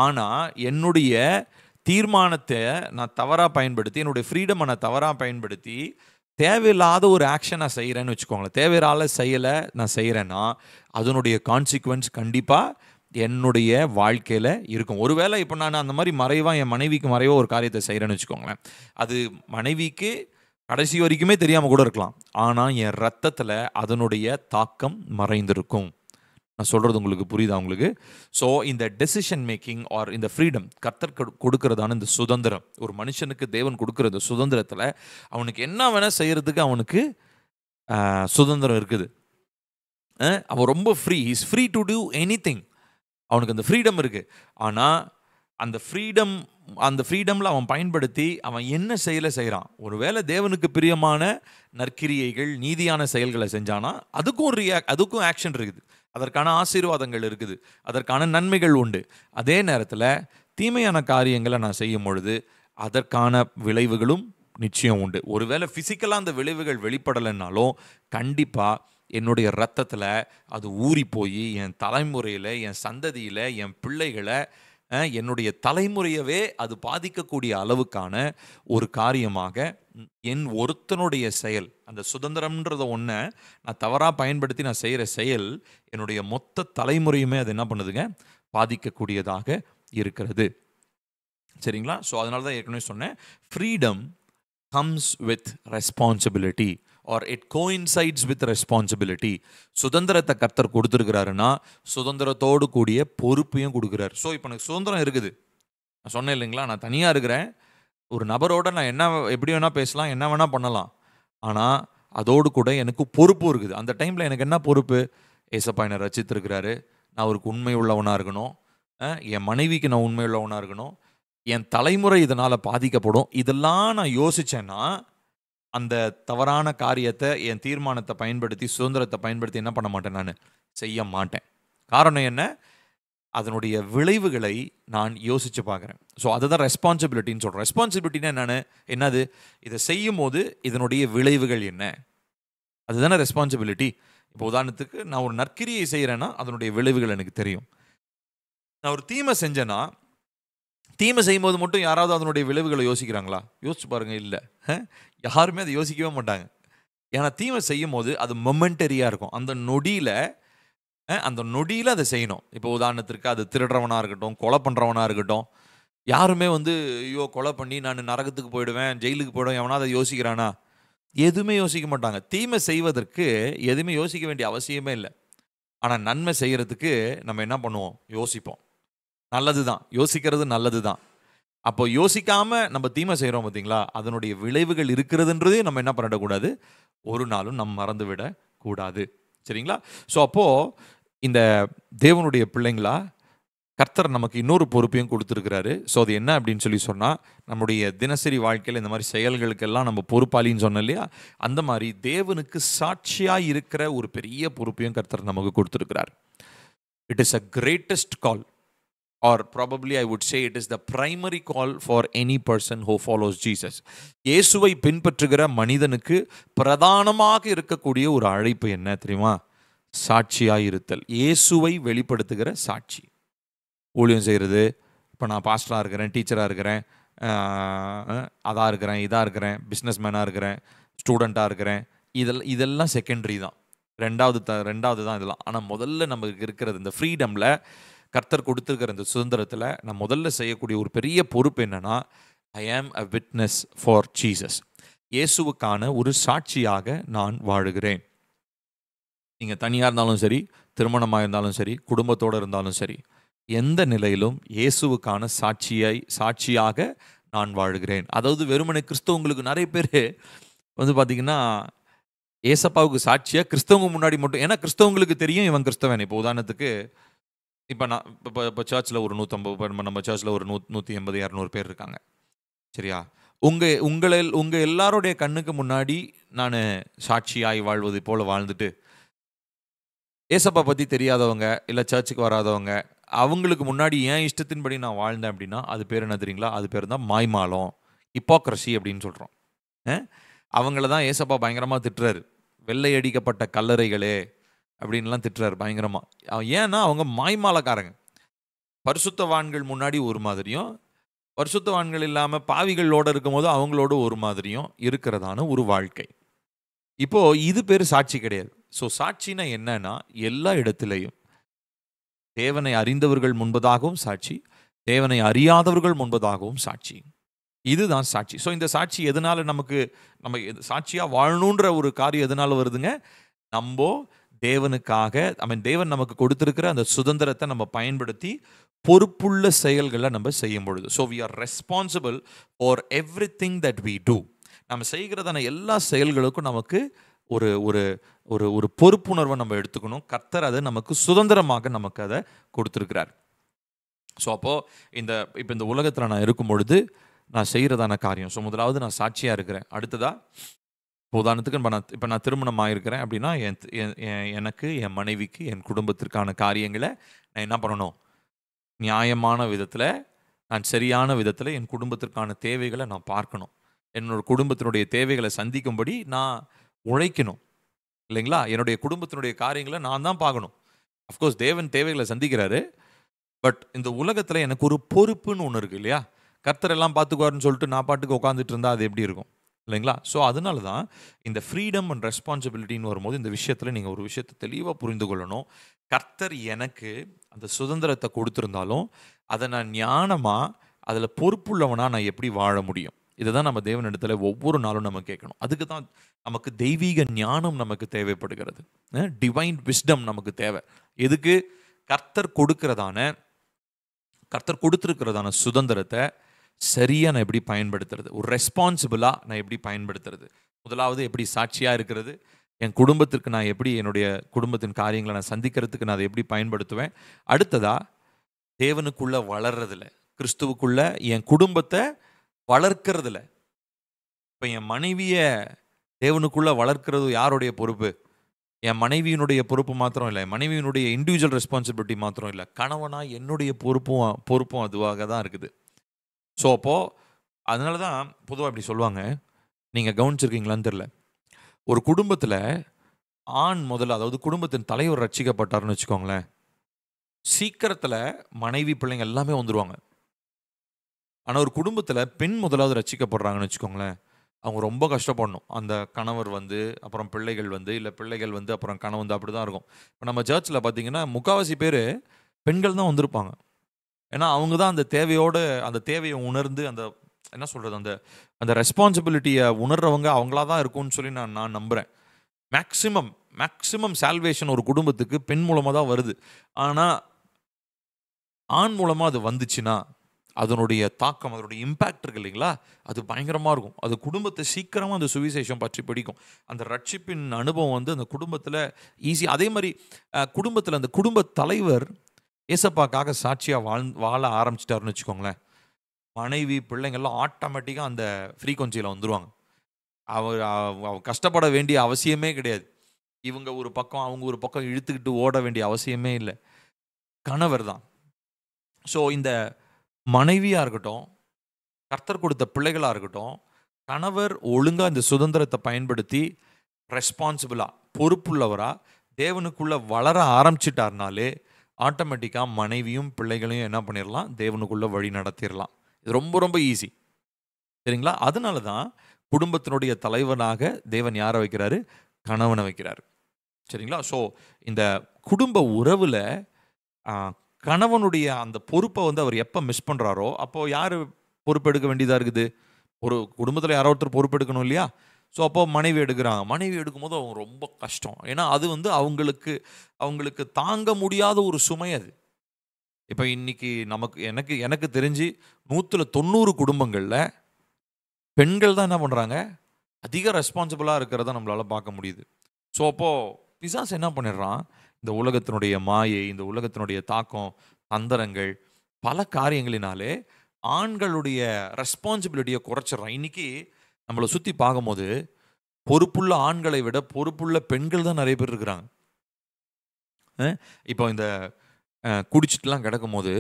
ஆனால் என்னுடைய தீர்மானத்தை நான் தவறாக பயன்படுத்தி, என்னுடைய ஃப்ரீடமை நான் தவறாக பயன்படுத்தி தேவையில்லாத ஒரு ஆக்ஷன் நான் செய்கிறேன்னு வச்சுக்கோங்களேன், தேவையில்லாத செயலை நான் செய்கிறேன்னா அதனுடைய கான்சிக்வன்ஸ் கண்டிப்பாக என்னுடைய வாழ்க்கையில் இருக்கும். ஒருவேளை இப்போ நான் அந்த மாதிரி மறைவாக என் மனைவிக்கு மறைவாக ஒரு காரியத்தை செய்கிறேன்னு வச்சுக்கோங்களேன், அது மனைவிக்கு கடைசி வரைக்குமே தெரியாமல் கூட இருக்கலாம். ஆனால் என் ரத்தத்தில் அதனுடைய தாக்கம் மறைந்திருக்கும். நான் சொல்கிறது உங்களுக்கு புரியுதா உங்களுக்கு? ஸோ இந்த டெசிஷன் மேக்கிங் ஆர் இந்த ஃப்ரீடம், கர்த்தர் கொடுக்கறதான இந்த சுதந்திரம், ஒரு மனுஷனுக்கு தேவன் கொடுக்குற இந்த சுதந்திரத்தில் அவனுக்கு என்ன வேணால் செய்கிறதுக்கு அவனுக்கு சுதந்திரம் இருக்குது. அவன் ரொம்ப free, is free to two anything. அவனுக்கு அந்த ஃப்ரீடம் இருக்குது. ஆனால் அந்த ஃப்ரீடமில் அவன் பயன்படுத்தி அவன் என்ன செயலை செய்கிறான்? ஒருவேளை தேவனுக்கு பிரியமான நற்கிரியைகள், நீதியான செயல்களை செஞ்சானா அதுக்கும் ஆக்ஷன் இருக்குது, அதற்கான ஆசீர்வாதங்கள் இருக்குது, அதற்கான நன்மைகள் உண்டு. அதே நேரத்தில் தீமையான காரியங்களை நான் செய்யும் பொழுது அதற்கான விளைவுகளும் நிச்சயம் உண்டு. ஒருவேளை ஃபிசிக்கலாக அந்த விளைவுகள் வெளிப்படலைன்னாலும் கண்டிப்பாக என்னுடைய ரத்தத்தில் அது ஊறி போய் என் தலைமுறையில், என் சந்ததியில், என் பிள்ளைகளை, என்னுடைய தலைமுறையவே அது பாதிக்கக்கூடிய அளவுக்கான ஒரு காரியமாக என் ஒருத்தனுடைய செயல், அந்த சுதந்திரம்ன்றத ஒன்றை நான் தவறாக பயன்படுத்தி நான் செய்கிற செயல் என்னுடைய மொத்த தலைமுறையுமே அது என்ன பண்ணுதுங்க, பாதிக்கக்கூடியதாக இருக்கிறது. சரிங்களா? ஸோ அதனால தான் ஏற்கனவே சொன்னேன், freedom comes with responsibility or it coincides with responsibility. சுதந்திரத்தை கர்த்தர் கொடுத்துருக்கிறாருன்னா சுதந்திரத்தோடு கூடிய பொறுப்பையும் கொடுக்குறாரு. ஸோ இப்போ எனக்கு சுதந்திரம் இருக்குது, நான் சொன்னேன் இல்லைங்களா, நான் தனியாக இருக்கிறேன், ஒரு நபரோட நான் என்ன எப்படி வேணால் பேசலாம், என்ன வேணால் பண்ணலாம், ஆனால் அதோடு கூட எனக்கு பொறுப்பும் இருக்குது. அந்த டைமில் எனக்கு என்ன பொறுப்பு? ஏசப்பா என்னை ரட்சித்திருக்கிறாரு, நான் அவருக்கு உண்மை உள்ளவனாக இருக்கணும், என் மனைவிக்கு நான் உண்மை உள்ளவனாக இருக்கணும், என் தலைமுறை இதனால் பாதிக்கப்படும். இதெல்லாம் நான் யோசித்தேன்னா அந்த தவறான காரியத்தை, என் தீர்மானத்தை பயன்படுத்தி, சுதந்திரத்தை பயன்படுத்தி என்ன பண்ண மாட்டேன், நான் செய்ய மாட்டேன். காரணம் என்ன? அதனுடைய விளைவுகளை நான் யோசித்து பார்க்குறேன். ஸோ அதுதான் ரெஸ்பான்சிபிலிட்டின்னு சொல்கிறேன். ரெஸ்பான்சிபிலிட்டின்னா என்னது? இதை செய்யும் போது இதனுடைய விளைவுகள் என்ன, அதுதானே ரெஸ்பான்சிபிலிட்டி. இப்போ உதாரணத்துக்கு நான் ஒரு நற்கிரியை செய்கிறேன்னா அதனுடைய விளைவுகள் எனக்கு தெரியும். நான் ஒரு தீமை செஞ்சேன்னா, தீமை செய்யும்போது மட்டும் யாராவது அதனுடைய விளைவுகளை யோசிக்கிறாங்களா? யோசிச்சு பாருங்கள், இல்லை, யாருமே அதை யோசிக்கவே மாட்டாங்க. ஏன்னா தீமை செய்யும் போது அது மொமெண்டரியாக இருக்கும், அந்த நொடியில் அதை செய்யணும். இப்போ உதாரணத்திற்கு அது திருடுறவனாக இருக்கட்டும், கொலை பண்ணுறவனாக இருக்கட்டும், யாருமே ஐயோ கொலை பண்ணி நான் நரகத்துக்கு போயிடுவேன், ஜெயிலுக்கு போயிடுவேன், எவனா அதை யோசிக்கிறானா? எதுவுமே யோசிக்க மாட்டாங்க. தீமை செய்வதற்கு எதுவுமே யோசிக்க வேண்டிய அவசியமே இல்லை. ஆனால் நன்மை செய்கிறதுக்கு நம்ம என்ன பண்ணுவோம்? யோசிப்போம். நல்லது தான், யோசிக்கிறது நல்லது தான். அப்போ யோசிக்காமல் நம்ம தீமை செய்கிறோம் பார்த்தீங்களா, அதனுடைய விளைவுகள் இருக்கிறதுன்றதே நம்ம என்ன பண்ணிடக்கூடாது, ஒரு நாளும் நம்ம மறந்து விடக்கூடாது. சரிங்களா? ஸோ அப்போது இந்த தேவனுடைய பிள்ளைங்களா, கர்த்தர் நமக்கு இன்னொரு பொறுப்பையும் கொடுத்துருக்கிறாரு. ஸோ அது என்ன அப்படின்னு சொன்னால், நம்முடைய தினசரி வாழ்க்கையில் இந்த மாதிரி செயல்களுக்கெல்லாம் நம்ம பொறுப்பாளின்னு சொன்னோம் இல்லையா, அந்த மாதிரி தேவனுக்கு சாட்சியாக இருக்கிற ஒரு பெரிய பொறுப்பையும் கர்த்தர் நமக்கு கொடுத்துருக்கிறார். It is a greatest call, or probably I would say it is the primary call for any person who follows Jesus. இயேசுவை பின்பற்றுகிற மனிதனுக்கு பிரதானமாக இருக்கக்கூடிய ஒரு அழைப்பு என்ன தெரியுமா? சாட்சியாக இருத்தல், இயேசுவை வெளிப்படுத்துகிற சாட்சி. ஊழியம் செய்கிறது, இப்போ நான் பாஸ்டராக இருக்கிறேன், டீச்சராக இருக்கிறேன், அதாக இருக்கிறேன், இதாக இருக்கிறேன், பிஸ்னஸ் மேனாக இருக்கிறேன், ஸ்டூடெண்ட்டாக இருக்கிறேன், இதெல்லாம் செகண்டரி தான், ரெண்டாவது தான் இதெல்லாம். ஆனால் முதல்ல நமக்கு இருக்கிறது இந்த ஃப்ரீடமில், கர்த்தர் கொடுத்துருக்கிற இந்த சுதந்திரத்தில் நான் முதல்ல செய்யக்கூடிய ஒரு பெரிய பொறுப்பு என்னன்னா, ஐ ஆம் அ விட்னஸ் ஃபார் ஜீசஸ். இயேசுவுக்கான ஒரு சாட்சியாக நான் வாழுகிறேன். நீங்கள் தனியாக இருந்தாலும் சரி, திருமணமாக இருந்தாலும் சரி, குடும்பத்தோடு இருந்தாலும் சரி, எந்த நிலையிலும் இயேசுவுக்கான சாட்சியாக நான் வாழுகிறேன். அதாவது வெறுமனே கிறிஸ்தவங்களுக்கு நிறைய பேர் வந்து பார்த்தீங்கன்னா, ஏசப்பாவுக்கு சாட்சியா கிறிஸ்தவங்க முன்னாடி மட்டும், ஏன்னா கிறிஸ்தவங்களுக்கு தெரியும் இவன் கிறிஸ்தவன். இப்போ உதாரணத்துக்கு, இப்போ நான் இப்போ சர்ச்சில் ஒரு 150 நம்ம சர்ச்சில் ஒரு 180 200 பேர் இருக்காங்க. சரியா? உங்க எல்லாருடைய கண்ணுக்கு முன்னாடி நான் சாட்சியாய் வாழ்வது போல வாழ்ந்துட்டு, ஏசப்பா பற்றி தெரியாதவங்க இல்லை சர்ச்சுக்கு வராதவங்க அவங்களுக்கு முன்னாடி ஏன் இஷ்டத்தின்படி நான் வாழ்ந்தேன் அப்படின்னா, அது பேர் என்ன தெரியுங்களா? அது பேர் தான் மாய்மாலம், ஹிப்போக்ரஸி அப்படின்னு சொல்கிறோம். அவங்கள தான் ஏசப்பா பயங்கரமாக திட்டுறாரு. வெள்ளை அடிக்கப்பட்ட கல்லறைகளே அப்படின்லாம் திட்டுறாரு பயங்கரமாக. ஏன்னா அவங்க மாய்மாலக்காரங்க. பரிசுத்தவான்கள் முன்னாடி ஒரு மாதிரியும், பரிசுத்தவான்கள் இல்லாமல் பாவிகளோடு இருக்கும்போது அவங்களோட ஒரு மாதிரியும் இருக்கிறதான ஒரு வாழ்க்கை. இப்போ இது பேர் சாட்சி கிடையாது. ஸோ சாட்சினா என்னன்னா, எல்லா இடத்திலையும் தேவனை அறிந்தவர்கள் முன்பதாகவும் சாட்சி, தேவனை அறியாதவர்கள் முன்பதாகவும் சாட்சி. இதுதான் சாட்சி. ஸோ இந்த சாட்சி எதனால நம்ம சாட்சியாக வாழணுன்ற ஒரு காரியம் எதனால வருதுங்க? நம்ம தேவனுக்காக, தேவன் நமக்கு கொடுத்திருக்கிற அந்த சுதந்திரத்தை நம்ம பயன்படுத்தி பொறுப்புள்ள செயல்களை நம்ம செய்யும் பொழுது. So we are responsible for everything that we do. நம்ம செய்கிறதான எல்லா செயல்களுக்கும் நமக்கு ஒரு ஒரு ஒரு ஒரு பொறுப்புணர்வை நம்ம எடுத்துக்கணும். கர்த்தர் அதை நமக்கு சுதந்திரமாக நமக்கு அதை கொடுத்துருக்கிறார். ஸோ அப்போது இப்போ இந்த உலகத்தில் நான் இருக்கும் பொழுது நான் செய்கிறதான காரியம், ஸோ முதலாவது நான் சாட்சியாக இருக்கிறேன். அடுத்ததாக உதாரணத்துக்கு இப்போ நான் திருமணம் ஆகிருக்கிறேன் அப்படின்னா, எனக்கு, என் மனைவிக்கு, என் குடும்பத்திற்கான காரியங்களை நான் என்ன பண்ணணும்? நியாயமான விதத்தில், நான் சரியான விதத்தில் என் குடும்பத்திற்கான தேவைகளை நான் பார்க்கணும். என்னோட குடும்பத்தினுடைய தேவைகளை சந்திக்கும்படி நான் உழைக்கணும் இல்லைங்களா? என்னுடைய குடும்பத்தினுடைய காரியங்களை நான் தான் பார்க்கணும். அஃப்கோர்ஸ் தேவன் தேவைகளை சந்திக்கிறாரு. பட் இந்த உலகத்தில் எனக்கு ஒரு பொறுப்புன்னு ஒன்று இருக்குது இல்லையா? கர்த்தர் எல்லாம் பார்த்துக்குவாருன்னு சொல்லிட்டு நான் பாட்டுக்கு உட்காந்துட்டு இருந்தால் அது எப்படி இருக்கும் இல்லைங்களா? ஸோ அதனால தான் இந்த ஃப்ரீடம் அண்ட் ரெஸ்பான்சிபிலிட்டின்னு வரும்போது இந்த விஷயத்தில் நீங்கள் ஒரு விஷயத்தை தெளிவாக புரிந்து கொள்ளணும். கர்த்தர் எனக்கு அந்த சுதந்திரத்தை கொடுத்துருந்தாலும் அதை நான் ஞானமாக அதில் பொறுப்புள்ளவனாக நான் எப்படி வாழ முடியும்? இதை தான் நம்ம தேவனிடத்தில் ஒவ்வொரு நாளும் நம்ம கேட்கணும். அதுக்கு தான் நமக்கு தெய்வீக ஞானம் நமக்கு தேவைப்படுகிறது. டிவைன் விஸ்டம் நமக்கு தேவை. எதுக்கு? கர்த்தர் கொடுத்துருக்கிறதான சுதந்திரத்தை சரியாக நான் எப்படி பயன்படுத்துறது, ஒரு ரெஸ்பான்சிபிளாக நான் எப்படி பயன்படுத்துறது. முதலாவது எப்படி சாட்சியாக இருக்கிறது, என் குடும்பத்திற்கு நான் எப்படி என்னுடைய குடும்பத்தின் காரியங்களை நான் சந்திக்கிறதுக்கு நான் அதை எப்படி பயன்படுத்துவேன். அடுத்ததாக தேவனுக்குள்ளே வளர்றதில்ல, கிறிஸ்துவுக்குள்ளே என் குடும்பத்தை வளர்க்கறதில்ல. இப்போ என் மனைவியை தேவனுக்குள்ளே வளர்க்கிறது யாருடைய பொறுப்பு? என் மனைவியினுடைய பொறுப்பு மாத்திரம் இல்லை, என் மனைவியினுடைய இண்டிவிஜுவல் ரெஸ்பான்சிபிலிட்டி மாத்திரம் இல்லை, கணவனாக என்னுடைய பொறுப்பும் அதுவாக தான் இருக்குது. ஸோ அப்போது அதனால தான் பொதுவாக இப்படி சொல்லுவாங்க, நீங்கள் கவனிச்சிருக்கீங்களான்னு தெரில, ஒரு குடும்பத்தில் ஆண் முதல்ல, அதாவது குடும்பத்தின் தலைவர் ரட்சிக்கப்பட்டார்னு வச்சுக்கோங்களேன், சீக்கிரத்தில் மனைவி பிள்ளைங்க எல்லாமே வந்துடுவாங்க. ஆனால் ஒரு குடும்பத்தில் பெண் முதலாவது ரட்சிக்கப்படுறாங்கன்னு வச்சுக்கோங்களேன், அவங்க ரொம்ப கஷ்டப்படணும். அந்த கணவர் அப்புறம் பிள்ளைகள் இல்லை பிள்ளைகள் அப்புறம் கணவன் அப்படி தான் இருக்கும். இப்போ நம்ம சர்ச்சில் பார்த்தீங்கன்னா முக்கால்வாசி பேர் பெண்கள் தான் வந்திருப்பாங்க. ஏன்னா அவங்க தான் அந்த தேவையை உணர்ந்து, அந்த என்ன சொல்கிறது, அந்த ரெஸ்பான்சிபிலிட்டியை உணர்றவங்க அவங்களா தான் இருக்கும்னு சொல்லி நான் நம்புகிறேன். மேக்ஸிமம் சால்வேஷன் ஒரு குடும்பத்துக்கு பெண் மூலமாக தான் வருது. ஆனால் ஆண் மூலமாக அது வந்துச்சுன்னா அதனுடைய தாக்கம், அதனுடைய இம்பேக்ட் இருக்கு இல்லைங்களா, அது பயங்கரமாக இருக்கும். அது குடும்பத்தை சீக்கிரமாக அந்த சுவிசேஷம் பற்றி பிடிக்கும். அந்த ரட்சிப்பின் அனுபவம் அந்த குடும்பத்தில் ஈஸி. அதே மாதிரி குடும்பத்தில் அந்த குடும்ப தலைவர் ஏசப்பாக்காக சாட்சியாக வாழ ஆரம்பிச்சிட்டாருன்னு வச்சுக்கோங்களேன், மனைவி பிள்ளைங்கள்லாம் ஆட்டோமேட்டிக்காக அந்த ஃப்ரீக்வன்சியில் வந்துடுவாங்க. அவர் கஷ்டப்பட வேண்டிய அவசியமே கிடையாது. இவங்க ஒரு பக்கம் அவங்க ஒரு பக்கம் இழுத்துக்கிட்டு ஓட வேண்டிய அவசியமே இல்லை, கணவர் தான். ஸோ இந்த மனைவியாக இருக்கட்டும், கர்த்தர் கொடுத்த பிள்ளைகளாக இருக்கட்டும், கணவர் ஒழுங்காக இந்த சுதந்திரத்தை பயன்படுத்தி ரெஸ்பான்சிபிளாக பொறுப்புள்ளவராக தேவனுக்குள்ளே வளர ஆரம்பிச்சிட்டார்னாலே ஆட்டோமேட்டிக்காக மனைவியும் பிள்ளைகளையும் என்ன பண்ணிடலாம்? தேவனுக்குள்ளே வழி நடத்திடலாம். இது ரொம்ப ரொம்ப ஈஸி, சரிங்களா? அதனால தான் குடும்பத்தினுடைய தலைவனாக தேவன் யாரை வைக்கிறாரு? கணவனை வைக்கிறாரு, சரிங்களா? ஸோ இந்த குடும்ப உறவில் கணவனுடைய அந்த பொறுப்பை அவர் எப்போ மிஸ் பண்ணுறாரோ அப்போது யார் பொறுப்பெடுக்க வேண்டியதாக இருக்குது? ஒரு குடும்பத்தில் யாரோ ஒருத்தர் பொறுப்பெடுக்கணும் இல்லையா? ஸோ அப்போது மனைவி எடுக்கிறாங்க. மனைவி எடுக்கும்போது அவங்க ரொம்ப கஷ்டம். ஏன்னா அது அவங்களுக்கு தாங்க முடியாத ஒரு சுமை. அது இப்போ இன்னைக்கு நமக்கு எனக்கு எனக்கு தெரிஞ்சு 190 குடும்பங்களில் பெண்கள் தான் என்ன பண்ணுறாங்க, அதிக ரெஸ்பான்சிபிளாக இருக்கிறத நம்மளால பார்க்க முடியுது. ஸோ அப்போது பிசாசு என்ன பண்ணிடுறான், இந்த உலகத்தினுடைய மாயை, இந்த உலகத்தினுடைய தாக்கம், தந்திரங்கள், பல காரியங்களினாலே ஆண்களுடைய ரெஸ்பான்சிபிலிட்டியை குறைச்சிடுறான். இன்னைக்கு நம்மளை சுற்றி பார்க்கும்போது பொறுப்புள்ள ஆண்களை விட பொறுப்புள்ள பெண்கள் தான் நிறைய பேர் இருக்கிறாங்க. இப்போ இந்த குடிச்சிட்டுலாம் கிடக்கும்போது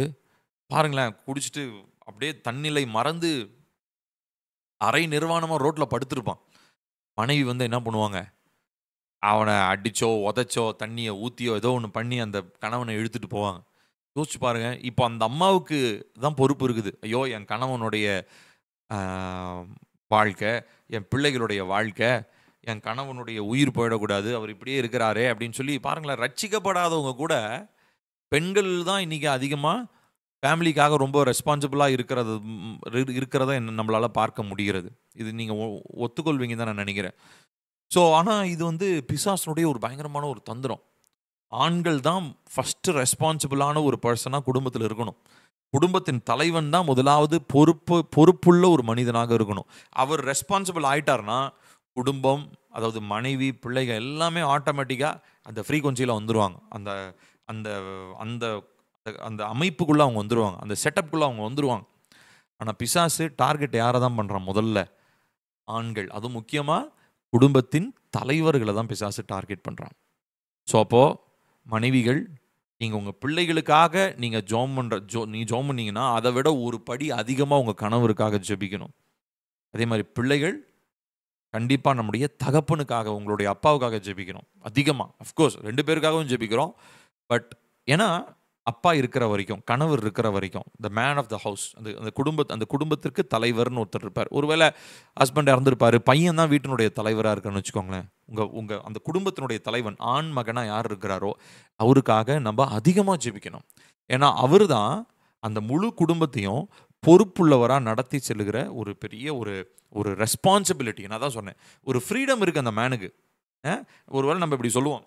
பாருங்களேன், குடிச்சிட்டு அப்படியே தன்னிலை மறந்து அரை நிர்வாணமாக ரோட்டில் படுத்திருப்பான். மனைவி வந்து என்ன பண்ணுவாங்க, அவனை அடிச்சோ உதைச்சோ தண்ணியை ஊற்றியோ ஏதோ ஒன்று பண்ணி அந்த கணவனை இழுத்துட்டு போவாங்க. யோசிச்சு பாருங்க, இப்போ அந்த அம்மாவுக்கு தான் பொறுப்பு இருக்குது. ஐயோ என் கணவனுடைய வாழ்க்கை, என் பிள்ளைகளுடைய வாழ்க்கை, என் கணவனுடைய உயிர் போயிடக்கூடாது, அவர் இப்படியே இருக்கிறாரே அப்படின்னு சொல்லி பாருங்களேன். ரட்சிக்கப்படாதவங்க கூட பெண்கள் தான் இன்னைக்கு அதிகமாக ஃபேமிலிக்காக ரொம்ப ரெஸ்பான்சிபிளாக இருக்கிறத நம்மளால் பார்க்க முடிகிறது. இது நீங்கள் ஒத்துக்கொள்வீங்க தான் நான் நினைக்கிறேன். ஸோ ஆனால் இது வந்து பிசாசனுடைய ஒரு பயங்கரமான ஒரு தந்திரம். ஆண்கள் தான் ஃபஸ்ட்டு ரெஸ்பான்சிபிளான ஒரு பர்சனாக குடும்பத்தில் இருக்கணும். குடும்பத்தின் தலைவன் தான் முதலாவது பொறுப்புள்ள ஒரு மனிதனாக இருக்கணும். அவர் ரெஸ்பான்சிபிள் ஆயிட்டார்னா குடும்பம், அதாவது மனைவி, பிள்ளைகள் எல்லாமே ஆட்டோமேட்டிக்காக அந்த ஃப்ரீக்வன்சியில் வந்துடுவாங்க. அந்த அந்த அந்த அந்த அமைப்புக்குள்ளே அவங்க வந்துடுவாங்க, அந்த செட்டப்புக்குள்ளே அவங்க வந்துடுவாங்க. ஆனால் பிசாசு டார்கெட் யாரை தான் பண்ணுறான், முதல்ல ஆண்கள், அதுவும் முக்கியமாக குடும்பத்தின் தலைவர்களை தான் பிசாசு டார்கெட் பண்ணுறான். ஸோ அப்போது மனைவிகள், நீங்கள் உங்கள் பிள்ளைகளுக்காக நீங்கள் ஜோம் பண்ணீங்கன்னா அதை விட ஒரு படி அதிகமாக உங்கள் கணவருக்காக ஜெபிக்கணும். அதே மாதிரி பிள்ளைகள் கண்டிப்பாக நம்முடைய தகப்பனுக்காக, உங்களுடைய அப்பாவுக்காக ஜெபிக்கணும் அதிகமாக. அஃப்கோர்ஸ் 2 பேருக்காகவும் ஜெபிக்கிறோம். பட் ஏன்னா அப்பா இருக்கிற வரைக்கும், கணவர் இருக்கிற வரைக்கும், the man of the house, அந்த குடும்பத்திற்கு தலைவர்னு ஒருத்தர் இருப்பார். ஒருவேளை ஹஸ்பண்ட் இறந்துருப்பார், பையன் தான் வீட்டினுடைய தலைவராக இருக்கான்னு வச்சுக்கோங்களேன். உங்கள் அந்த குடும்பத்தினுடைய தலைவன் ஆண் மகனாக யார் இருக்கிறாரோ அவருக்காக நம்ம அதிகமாக ஜெபிக்கணும். ஏன்னா அவர் தான் அந்த முழு குடும்பத்தையும் பொறுப்புள்ளவராக நடத்தி செல்லுகிற ஒரு பெரிய ஒரு ரெஸ்பான்சிபிலிட்டி. நான் தான் சொன்னேன், ஒரு ஃப்ரீடம் இருக்குது அந்த மேனுக்கு. ஒருவேளை நம்ம இப்படி சொல்லுவோம்,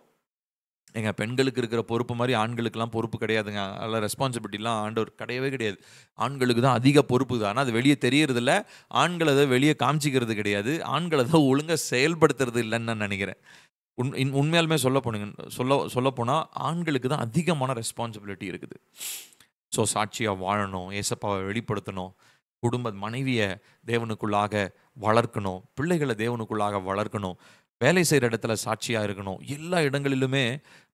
எங்கள் பெண்களுக்கு இருக்கிற பொறுப்பு மாதிரி ஆண்களுக்கெல்லாம் பொறுப்பு கிடையாதுங்க, அதில் ரெஸ்பான்சிபிலிட்டிலாம் ஆண்டவர் கிடையவே கிடையாது. ஆண்களுக்கு தான் அதிக பொறுப்பு தான். ஆனால் அது வெளியே தெரியறதில்ல, ஆண்கள் அதை வெளியே காமிச்சிக்கிறது கிடையாது, ஆண்கள் அதை ஒழுங்காக செயல்படுத்துறது இல்லைன்னு நான் நினைக்கிறேன். உண்மையாலுமே சொல்லப்போனால் ஆண்களுக்கு தான் அதிகமான ரெஸ்பான்சிபிலிட்டி இருக்குது. ஸோ சாட்சியாக வாழணும், ஏசப்பாவை வெளிப்படுத்தணும், மனைவியை தேவனுக்குள்ளாக வளர்க்கணும், பிள்ளைகளை தேவனுக்குள்ளாக வளர்க்கணும், வேலை செய்கிற இடத்துல சாட்சியாக இருக்கணும். எல்லா இடங்களிலுமே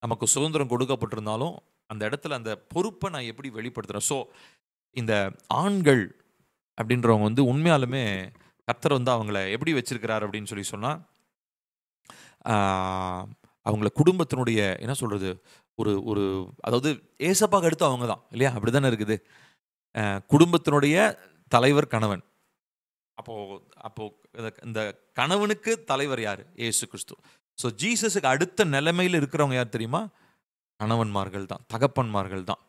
நமக்கு சுதந்திரம் கொடுக்கப்பட்டிருந்தாலும் அந்த இடத்துல அந்த பொறுப்பை நான் எப்படி வெளிப்படுத்துகிறேன். ஸோ இந்த ஆண்கள் அப்படின்றவங்க வந்து உண்மையாலுமே கர்த்தர் வந்து அவங்கள எப்படி வச்சிருக்கிறார் அப்படின்னு சொன்னால், அவங்கள குடும்பத்தினுடைய என்ன சொல்கிறது, ஒரு அதாவது ஏசப்பாக்கு அடுத்து அவங்க தான் இல்லையா, அப்படி தானே இருக்குது. குடும்பத்தினுடைய தலைவர் கணவன். அப்போ இந்த கணவனுக்கு தலைவர் யார்? இயேசு கிறிஸ்து. ஸோ ஜீசஸுக்கு அடுத்த நிலைமையில் இருக்கிறவங்க யார் தெரியுமா? கணவன்மார்கள் தான், தகப்பன்மார்கள் தான்.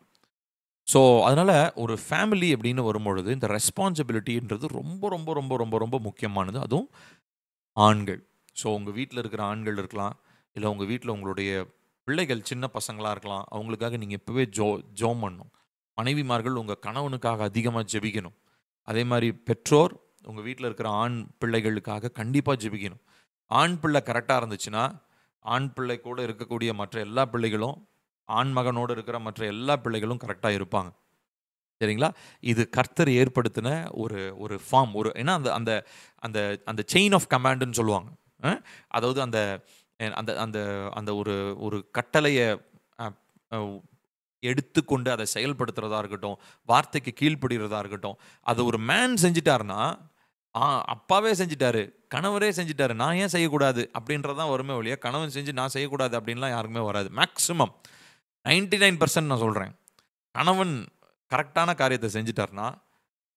ஸோ அதனால் ஒரு ஃபேமிலி அப்படின்னு வரும்பொழுது இந்த ரெஸ்பான்சிபிலிட்டின்றது ரொம்ப ரொம்ப ரொம்ப ரொம்ப ரொம்ப முக்கியமானது. அதுவும் ஆண்கள். ஸோ உங்கள் வீட்டில் இருக்கிற ஆண்கள் இருக்கலாம், இல்லை உங்கள் வீட்டில் உங்களுடைய பிள்ளைகள் சின்ன பசங்களாக இருக்கலாம், அவங்களுக்காக நீங்கள் இப்போவே ஜோம் பண்ணணும். மனைவிமார்கள் உங்கள் கணவனுக்காக அதிகமாக ஜெபிக்கணும். அதே மாதிரி பெற்றோர் உங்கள் வீட்டில் இருக்கிற ஆண் பிள்ளைகளுக்காக கண்டிப்பாக ஜெபிக்கணும். ஆண் பிள்ளை கரெக்டாக இருந்துச்சுன்னா ஆண் பிள்ளை கூட இருக்கக்கூடிய மற்ற எல்லா பிள்ளைகளும், ஆண் மகனோடு இருக்கிற மற்ற எல்லா பிள்ளைகளும் கரெக்டாக இருப்பாங்க. சரிங்களா? இது கர்த்தர் ஏற்படுத்தின ஒரு ஃபார்ம். ஏன்னா அந்த அந்த அந்த செயின் ஆஃப் கமாண்டுன்னு சொல்லுவாங்க. அதாவது அந்த அந்த அந்த அந்த ஒரு கட்டளையை எடுத்துக்கொண்டு அதை செயல்படுத்துறதா இருக்கட்டும், வார்த்தைக்கு கீழ்ப்படுகிறதா இருக்கட்டும், அது ஒரு மேன் செஞ்சிட்டாருன்னா, அப்பாவே செஞ்சிட்டாரு, கணவரே செஞ்சிட்டாரு, நான் ஏன் செய்யக்கூடாது அப்படின்றதான் வருமே ஒழிய, கணவன் செஞ்சு நான் செய்யக்கூடாது அப்படின்லாம் யாருக்குமே வராது. மேக்ஸிமம் 99% நான் சொல்கிறேன், கணவன் கரெக்டான காரியத்தை செஞ்சிட்டாருன்னா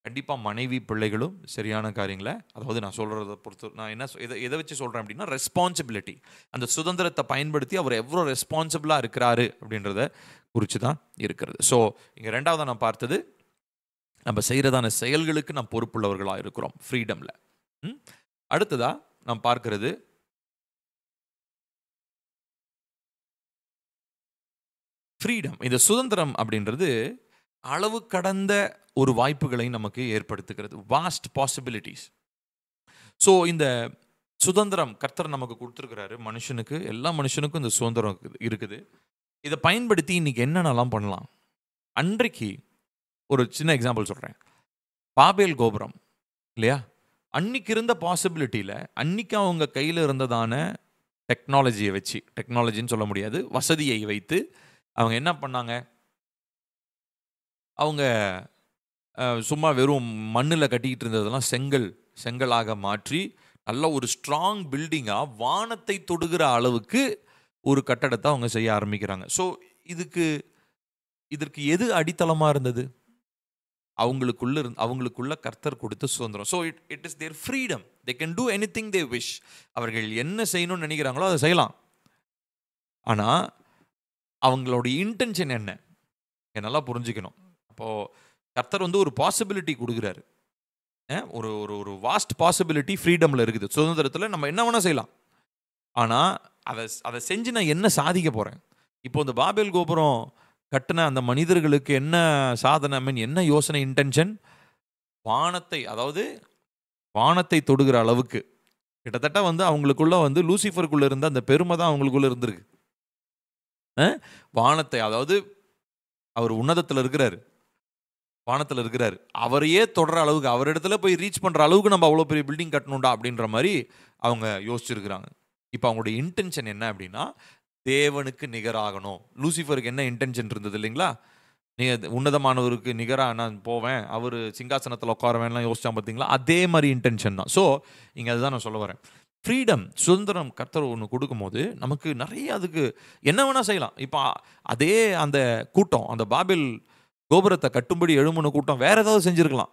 கண்டிப்பாக மனைவி பிள்ளைகளும் சரியான காரியங்களை, அதாவது நான் சொல்கிறத பொறுத்து நான் எதை வச்சு சொல்கிறேன் அப்படின்னா ரெஸ்பான்சிபிலிட்டி, அந்த சுதந்திரத்தை பயன்படுத்தி அவர் எவ்வளோ ரெஸ்பான்சிபிளாக இருக்கிறாரு அப்படின்றத குறித்து தான் இருக்கிறது. ஸோ இங்கே ரெண்டாவது நான் பார்த்தது, நம்ம செய்கிறதான செயல்களுக்கு நாம் பொறுப்புள்ளவர்களாக இருக்கிறோம் ஃப்ரீடமில். அடுத்ததாக நாம் பார்க்கிறது ஃப்ரீடம். இந்த சுதந்திரம் அப்படின்றது அளவு கடந்த ஒரு வாய்ப்புகளை நமக்கு ஏற்படுத்துகிறது. Vast possibilities. ஸோ இந்த சுதந்திரம் கர்த்தர் நமக்கு கொடுத்துருக்கிறாரு. மனுஷனுக்கு, எல்லா மனுஷனுக்கும் இந்த சுதந்திரம் இருக்குது. இதை பயன்படுத்தி இன்னைக்கு என்னென்னலாம் பண்ணலாம். அன்றைக்கு ஒரு சின்ன எக்ஸாம்பிள் சொல்கிறேன். பாபேல் கோபுரம் இல்லையா, அன்னைக்கு இருந்த பாசிபிலிட்டியில், அன்னைக்கு அவங்க கையில் இருந்ததான டெக்னாலஜியை வச்சு, டெக்னாலஜின்னு சொல்ல முடியாது, வசதியை வைத்து அவங்க என்ன பண்ணாங்க, அவங்க சும்மா வெறும் மண்ணில் கட்டிக்கிட்டு இருந்ததெல்லாம் செங்கலாக மாற்றி நல்ல ஒரு ஸ்ட்ராங் பில்டிங்காக வானத்தை தொடுகிற அளவுக்கு ஒரு கட்டடத்தை அவங்க செய்ய ஆரம்பிக்கிறாங்க. ஸோ இதற்கு எது அடித்தளமாக இருந்தது? அவங்களுக்குள்ள கர்த்தர் கொடுத்த சுதந்திரம். So it is there freedom. They can do anything they wish. அவர்கள் என்ன செய்யணும்னு நினைக்கிறாங்களோ அதை செய்யலாம். ஆனால் அவங்களோட இன்டென்ஷன் என்ன நல்லா புரிஞ்சுக்கணும். அப்போது கர்த்தர் ஒரு பாசிபிலிட்டி கொடுக்குறாரு. ஒரு ஒரு வாஸ்ட் பாசிபிலிட்டி ஃப்ரீடமில் இருக்குது. சுதந்திரத்தில் நம்ம என்ன வேணால் செய்யலாம். ஆனால் அதை செஞ்சு நான் என்ன சாதிக்க போகிறேன்? இப்போ இந்த பாபேல் கோபுரம் கட்டின அந்த மனிதர்களுக்கு என்ன சாதனை, என்ன யோசனை, இன்டென்ஷன்? வானத்தை தொடுகிற அளவுக்கு கிட்டத்தட்ட அவங்களுக்குள்ள லூசிஃபருக்குள்ள இருந்த அந்த பெருமை தான் அவங்களுக்குள்ள இருந்திருக்கு. வானத்தை, அதாவது அவர் உன்னதத்தில் இருக்கிறாரு, வானத்தில் இருக்கிறாரு, அவரையே தொடர அளவுக்கு, அவரிடத்துல போய் ரீச் பண்ணுற அளவுக்கு நம்ம அவ்வளோ பெரிய பில்டிங் கட்டணும்டா அப்படின்ற மாதிரி அவங்க யோசிச்சிருக்கிறாங்க. இப்போ அவங்களுடைய இன்டென்ஷன் என்ன அப்படின்னா, தேவனுக்கு நிகராகணும். லூசிஃபருக்கு என்ன இன்டென்ஷன் இருந்தது இல்லைங்களா? உன்னதமானவருக்கு நிகராக நான் போவேன், அவர் சிங்காசனத்தில் உட்காரவேன்லாம் யோசிச்சான் பார்த்தீங்களா? அதே மாதிரி இன்டென்ஷன் தான். ஸோ இங்கே அதுதான் நான் சொல்ல வரேன். ஃப்ரீடம், சுதந்திரம் கர்த்தர் ஒன்று கொடுக்கும்போது நமக்கு நிறைய அதுக்கு என்ன வேணால் செய்யலாம். இப்போ அதே அந்த கூட்டம், அந்த பாபேல் கோபுரத்தை கட்டும்படி எழுமுன கூட்டம் வேற ஏதாவது செஞ்சுருக்கலாம்,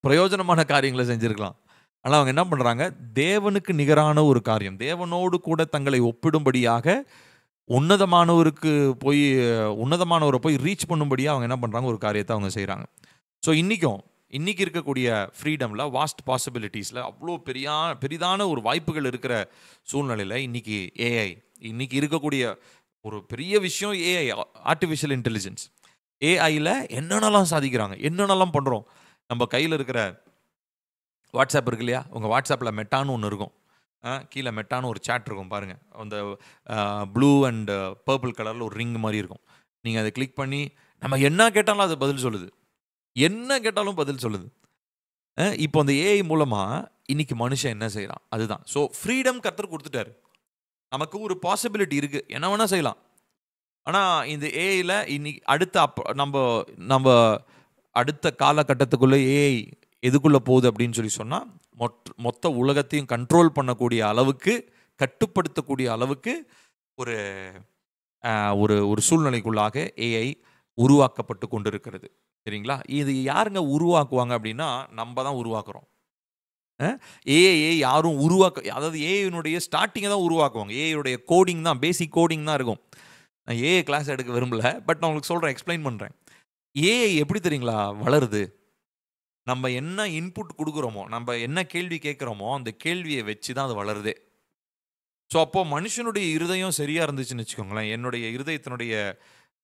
பிரயோஜனமான காரியங்களை செஞ்சுருக்கலாம். ஆனால் அவங்க என்ன பண்ணுறாங்க, தேவனுக்கு நிகரான ஒரு காரியம், தேவனோடு கூட தங்களை ஒப்பிடும்படியாக உன்னதமானவரை போய் ரீச் பண்ணும்படியாக அவங்க என்ன பண்ணுறாங்க, ஒரு காரியத்தை அவங்க செய்கிறாங்க. ஸோ இன்னைக்கு இருக்கக்கூடிய ஃப்ரீடமில், வாஸ்ட் பாசிபிலிட்டிஸில், அவ்வளோ பெரிதான ஒரு வாய்ப்புகள் இருக்கிற சூழ்நிலையில் இன்னைக்கு ஏஐ, இன்னைக்கு இருக்கக்கூடிய ஒரு பெரிய விஷயம் ஏஐ, ஆர்டிஃபிஷியல் இன்டெலிஜென்ஸ். ஏஐயில் என்னென்னலாம் சாதிக்கிறாங்க, என்னென்னலாம் பண்ணுறோம். நம்ம கையில் இருக்கிற வாட்ஸ்அப் இருக்கு இல்லையா, உங்கள் வாட்ஸ்அப்பில் மெட்டான்னு ஒன்று இருக்கும், கீழே மெட்டான்னு ஒரு சேட் இருக்கும் பாருங்கள். அந்த ப்ளூ அண்ட் பர்பிள் கலரில் ஒரு ரிங் மாதிரி இருக்கும். நீங்கள் அதை கிளிக் பண்ணி நம்ம என்ன கேட்டாலும் அது பதில் சொல்லுது, என்ன கேட்டாலும் பதில் சொல்லுது. இப்போ அந்த ஏஐ மூலமாக இன்னைக்கு மனுஷன் என்ன செய்யலாம், அதுதான். ஸோ ஃப்ரீடம் கர்த்தர் கொடுத்துட்டாரு, நமக்கு ஒரு பாசிபிலிட்டி இருக்குது, என்ன வேணால் செய்யலாம். ஆனால் இந்த ஏஐயில் இன்னைக்கு நம்ம அடுத்த காலகட்டத்துக்குள்ளே ஏஐ எதுக்குள்ளே போகுது அப்படின்னு சொன்னால், மொத்த உலகத்தையும் கண்ட்ரோல் பண்ணக்கூடிய அளவுக்கு, கட்டுப்படுத்தக்கூடிய அளவுக்கு ஒரு ஒரு சூழ்நிலைக்குள்ளாக ஏஐ உருவாக்கப்பட்டு கொண்டு இருக்கிறது. சரிங்களா? இது யாருங்க உருவாக்குவாங்க அப்படின்னா, நம்ம தான் உருவாக்குறோம். ஏஐ யாரும் அதாவது ஏஐனுடைய ஸ்டார்டிங்கை தான் உருவாக்குவாங்க. ஏஐனுடைய கோடிங் தான், பேசிக் கோடிங் தான் இருக்கும். நான் ஏஐ கிளாஸ் எடுக்க விரும்பல, பட் நான் உங்களுக்கு சொல்கிறேன், எக்ஸ்பிளைன் பண்ணுறேன். ஏஐ எப்படி தெரியுங்களா வளருது? நம்ம என்ன இன்புட் கொடுக்குறோமோ, நம்ம என்ன கேள்வி கேட்குறோமோ, அந்த கேள்வியை வச்சு தான் அது வளருதே. ஸோ அப்போது மனுஷனுடைய இருதயம் சரியாக இருந்துச்சுன்னு வச்சுக்கோங்களேன், என்னுடைய இருதயத்தினுடைய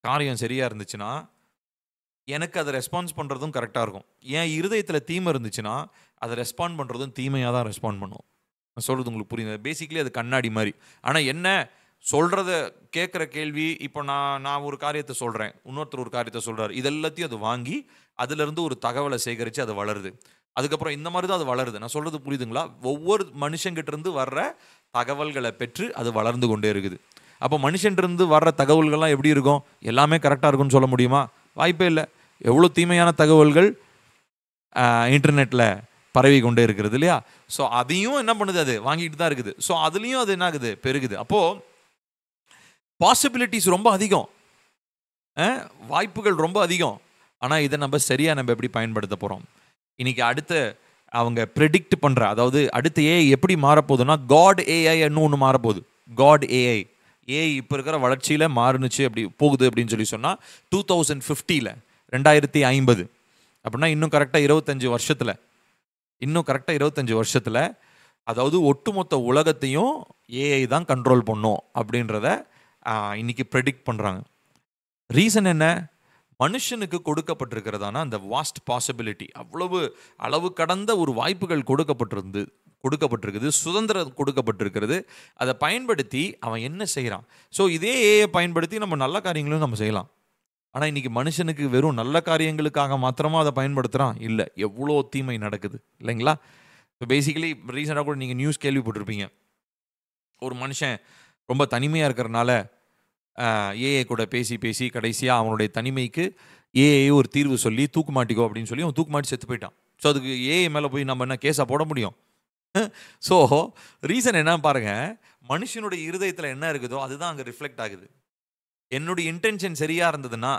காரியம் சரியாக இருந்துச்சுன்னா எனக்கு அதை ரெஸ்பான்ஸ் பண்ணுறதும் கரெக்டாக இருக்கும். என் இருதயத்தில் தீமை இருந்துச்சுன்னா அதை ரெஸ்பாண்ட் பண்ணுறதும் தீமையாக தான் ரெஸ்பாண்ட் பண்ணும். நான் சொல்கிறது உங்களுக்கு புரியுது? பேசிக்கலி அது கண்ணாடி மாதிரி. ஆனால் என்ன சொல்கிறத கேட்குற கேள்வி, இப்போ நான் ஒரு காரியத்தை சொல்கிறேன், இன்னொருத்தர் ஒரு காரியத்தை சொல்கிறார், இது எல்லாத்தையும் அது வாங்கி அதிலிருந்து ஒரு தகவலை சேகரித்து அது வளருது. அதுக்கப்புறம் இந்த மாதிரி தான் அது வளருது. நான் சொல்கிறது புரியுதுங்களா? ஒவ்வொரு மனுஷங்கிட்டிருந்து வர்ற தகவல்களை பெற்று அது வளர்ந்து கொண்டே இருக்குது. அப்போ மனுஷன்கிட்டருந்து வர்ற தகவல்கள்லாம் எப்படி இருக்கும்? எல்லாமே கரெக்டாக இருக்குன்னு சொல்ல முடியுமா? வாய்ப்பே இல்லை. எவ்வளோ தீமையான தகவல்கள் இன்டர்நெட்டில் பரவி கொண்டே இருக்கிறது இல்லையா? ஸோ அதையும் என்ன பண்ணுது, அது வாங்கிட்டு தான் இருக்குது. ஸோ அதுலேயும் அது என்ன ஆகுது, பெருகுது. அப்போது பாசிபிலிட்டிஸ் ரொம்ப அதிகம், வாய்ப்புகள் ரொம்ப அதிகம். ஆனால் இதை நம்ம எப்படி பயன்படுத்த போகிறோம்? இன்னைக்கு அடுத்த அவங்க ப்ரெடிக்ட் பண்ணுற, அதாவது அடுத்த ஏஐ எப்படி மாறப்போகுதுன்னா, காட் ஏஐ ஒன்று மாறப்போகுது. காட் ஏஐ இப்போ இருக்கிற வளர்ச்சியில் மாறுனுச்சு அப்படி போகுது அப்படின்னு சொன்னால் 2050 2050 அப்படின்னா இன்னும் கரெக்டாக 25 வருஷத்தில் அதாவது ஒட்டுமொத்த உலகத்தையும் ஏஐ தான் கண்ட்ரோல் பண்ணும் அப்படின்றத இன்னைக்கு ப்ரெடிக்ட் பண்ணுறாங்க. ரீசன் என்ன? மனுஷனுக்கு கொடுக்கப்பட்டிருக்கிறதான அந்த வாஸ்ட் பாசிபிலிட்டி, அவ்வளவு அளவு கடந்த ஒரு வாய்ப்புகள் கொடுக்கப்பட்டிருக்குது, சுதந்திரம் கொடுக்கப்பட்டிருக்கிறது. அதை பயன்படுத்தி அவன் என்ன செய்கிறான்? ஸோ இதே ஏஐ பயன்படுத்தி நம்ம நல்ல காரியங்களும் நம்ம செய்யலாம். ஆனால் இன்னைக்கு மனுஷனுக்கு வெறும் நல்ல காரியங்களுக்காக மாத்திரமா அதை பயன்படுத்துகிறான் இல்லை, எவ்வளோ தீமை நடக்குது இல்லைங்களா? இப்போ பேசிக்கலி ரீசெண்டாக கூட நீங்கள் நியூஸ் கேள்விப்பட்டிருப்பீங்க. ஒரு மனுஷன் ரொம்ப தனிமையாக இருக்கிறனால ஏஐ கூட பேசி பேசி கடைசியாக அவனுடைய தனிமைக்கு ஏஐ ஒரு தீர்வு சொல்லி தூக்கு மாட்டிக்கோ அப்படின்னு சொல்லி அவன் தூக்கு மாட்டி செத்து போயிட்டான். ஸோ அதுக்கு ஏஐ மேலே போய் நம்ம என்ன கேஸாக போட முடியும்? ஸோ ரீசன் என்ன பாருங்க, மனுஷனுடைய இருதயத்தில் என்ன இருக்குதோ அதுதான் அங்கே ரிஃப்ளெக்ட் ஆகுது. என்னுடைய இன்டென்ஷன் சரியாக இருந்ததுன்னா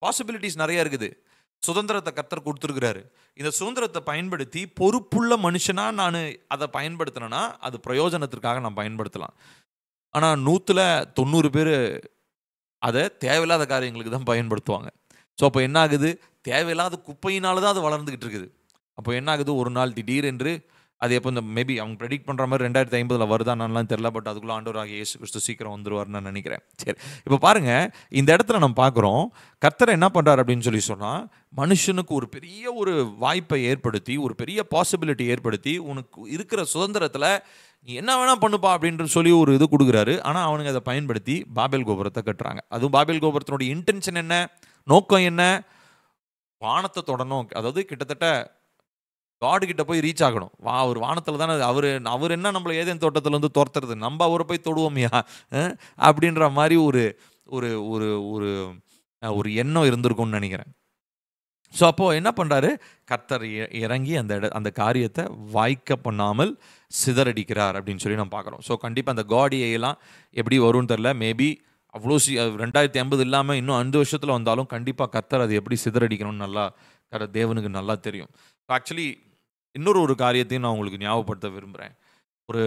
பாசிபிலிட்டிஸ் நிறைய இருக்குது. சுதந்திரத்தை கர்த்தர் கொடுத்துருக்கிறாரு. இந்த சுதந்திரத்தை பயன்படுத்தி பொறுப்புள்ள மனுஷனா நான் அதை பயன்படுத்தினேன்னா அது பிரயோஜனத்திற்காக நான் பயன்படுத்தலாம். ஆனால் 100 பேர் அதை தேவையில்லாத காரியங்களுக்கு தான் பயன்படுத்துவாங்க. ஸோ அப்போ என்ன ஆகுது? தேவையில்லாத குப்பையினால தான் அது வளர்ந்துக்கிட்டு இருக்குது. அப்போ என்ன ஆகுது? ஒரு நாள் திடீரென்று அது எப்போ இந்த மேபி அவங்க ப்ரெடிக்ட் பண்ணுற மாதிரி 2050 வருதானான்லாம் தெரியல. பட் அதுக்குள்ளே ஆண்டவராகிய இயேசு கிறிஸ்து சீக்கிரம் வந்துருவார்னு நான் நினைக்கிறேன். சரி, இப்போ பாருங்கள், இந்த இடத்துல நம்ம பார்க்குறோம் கர்த்தர் என்ன பண்ணுறார் அப்படின்னு சொல்லி சொன்னால், மனுஷனுக்கு ஒரு பெரிய ஒரு வாய்ப்பை ஏற்படுத்தி, ஒரு பெரிய பாசிபிலிட்டி ஏற்படுத்தி, உனக்கு இருக்கிற சுதந்திரத்தில் நீ என்ன வேணால் பண்ணுப்பா அப்படின்ற சொல்லி ஒரு இது கொடுக்குறாரு. ஆனால் அவனுங்க அதை பயன்படுத்தி பாபேல் கோபுரத்தை கட்டுறாங்க. அதுவும் பாபேல் கோபுரத்தினுடைய இன்டென்ஷன் என்ன, நோக்கம் என்ன? வானத்தை தொடணும். அதாவது கிட்டத்தட்ட காடு கிட்ட போய் ரீச் ஆகணும். ஒரு வானத்தில் தானே அவர் என்ன நம்மளை ஏதேன் தோட்டத்திலேருந்து துரத்துறது, நம்ம அவரை போய் தொடுவோம்யா அப்படின்ற மாதிரி ஒரு ஒரு ஒரு ஒரு ஒரு எண்ணம் இருந்திருக்கும்னு நினைக்கிறேன். ஸோ அப்போது என்ன பண்ணுறாரு? கர்த்தர் இறங்கி அந்த காரியத்தை வாய்க்க பண்ணாமல் சிதறடிக்கிறார் அப்படின்னு சொல்லி நம்ம பார்க்குறோம். ஸோ கண்டிப்பாக அந்த காடியெல்லாம் எப்படி வரும்னு தெரில. மேபி அவ்வளோ 2050 இல்லாமல் இன்னும் 5 வருஷத்தில் வந்தாலும் கண்டிப்பாக கர்த்தர் அது எப்படி சிதறடிக்கணும்னு நல்லா தேவனுக்கு நல்லா தெரியும். ஆக்சுவலி இன்னொரு காரியத்தையும் நான் உங்களுக்கு ஞாபகப்படுத்த விரும்புகிறேன். ஒரு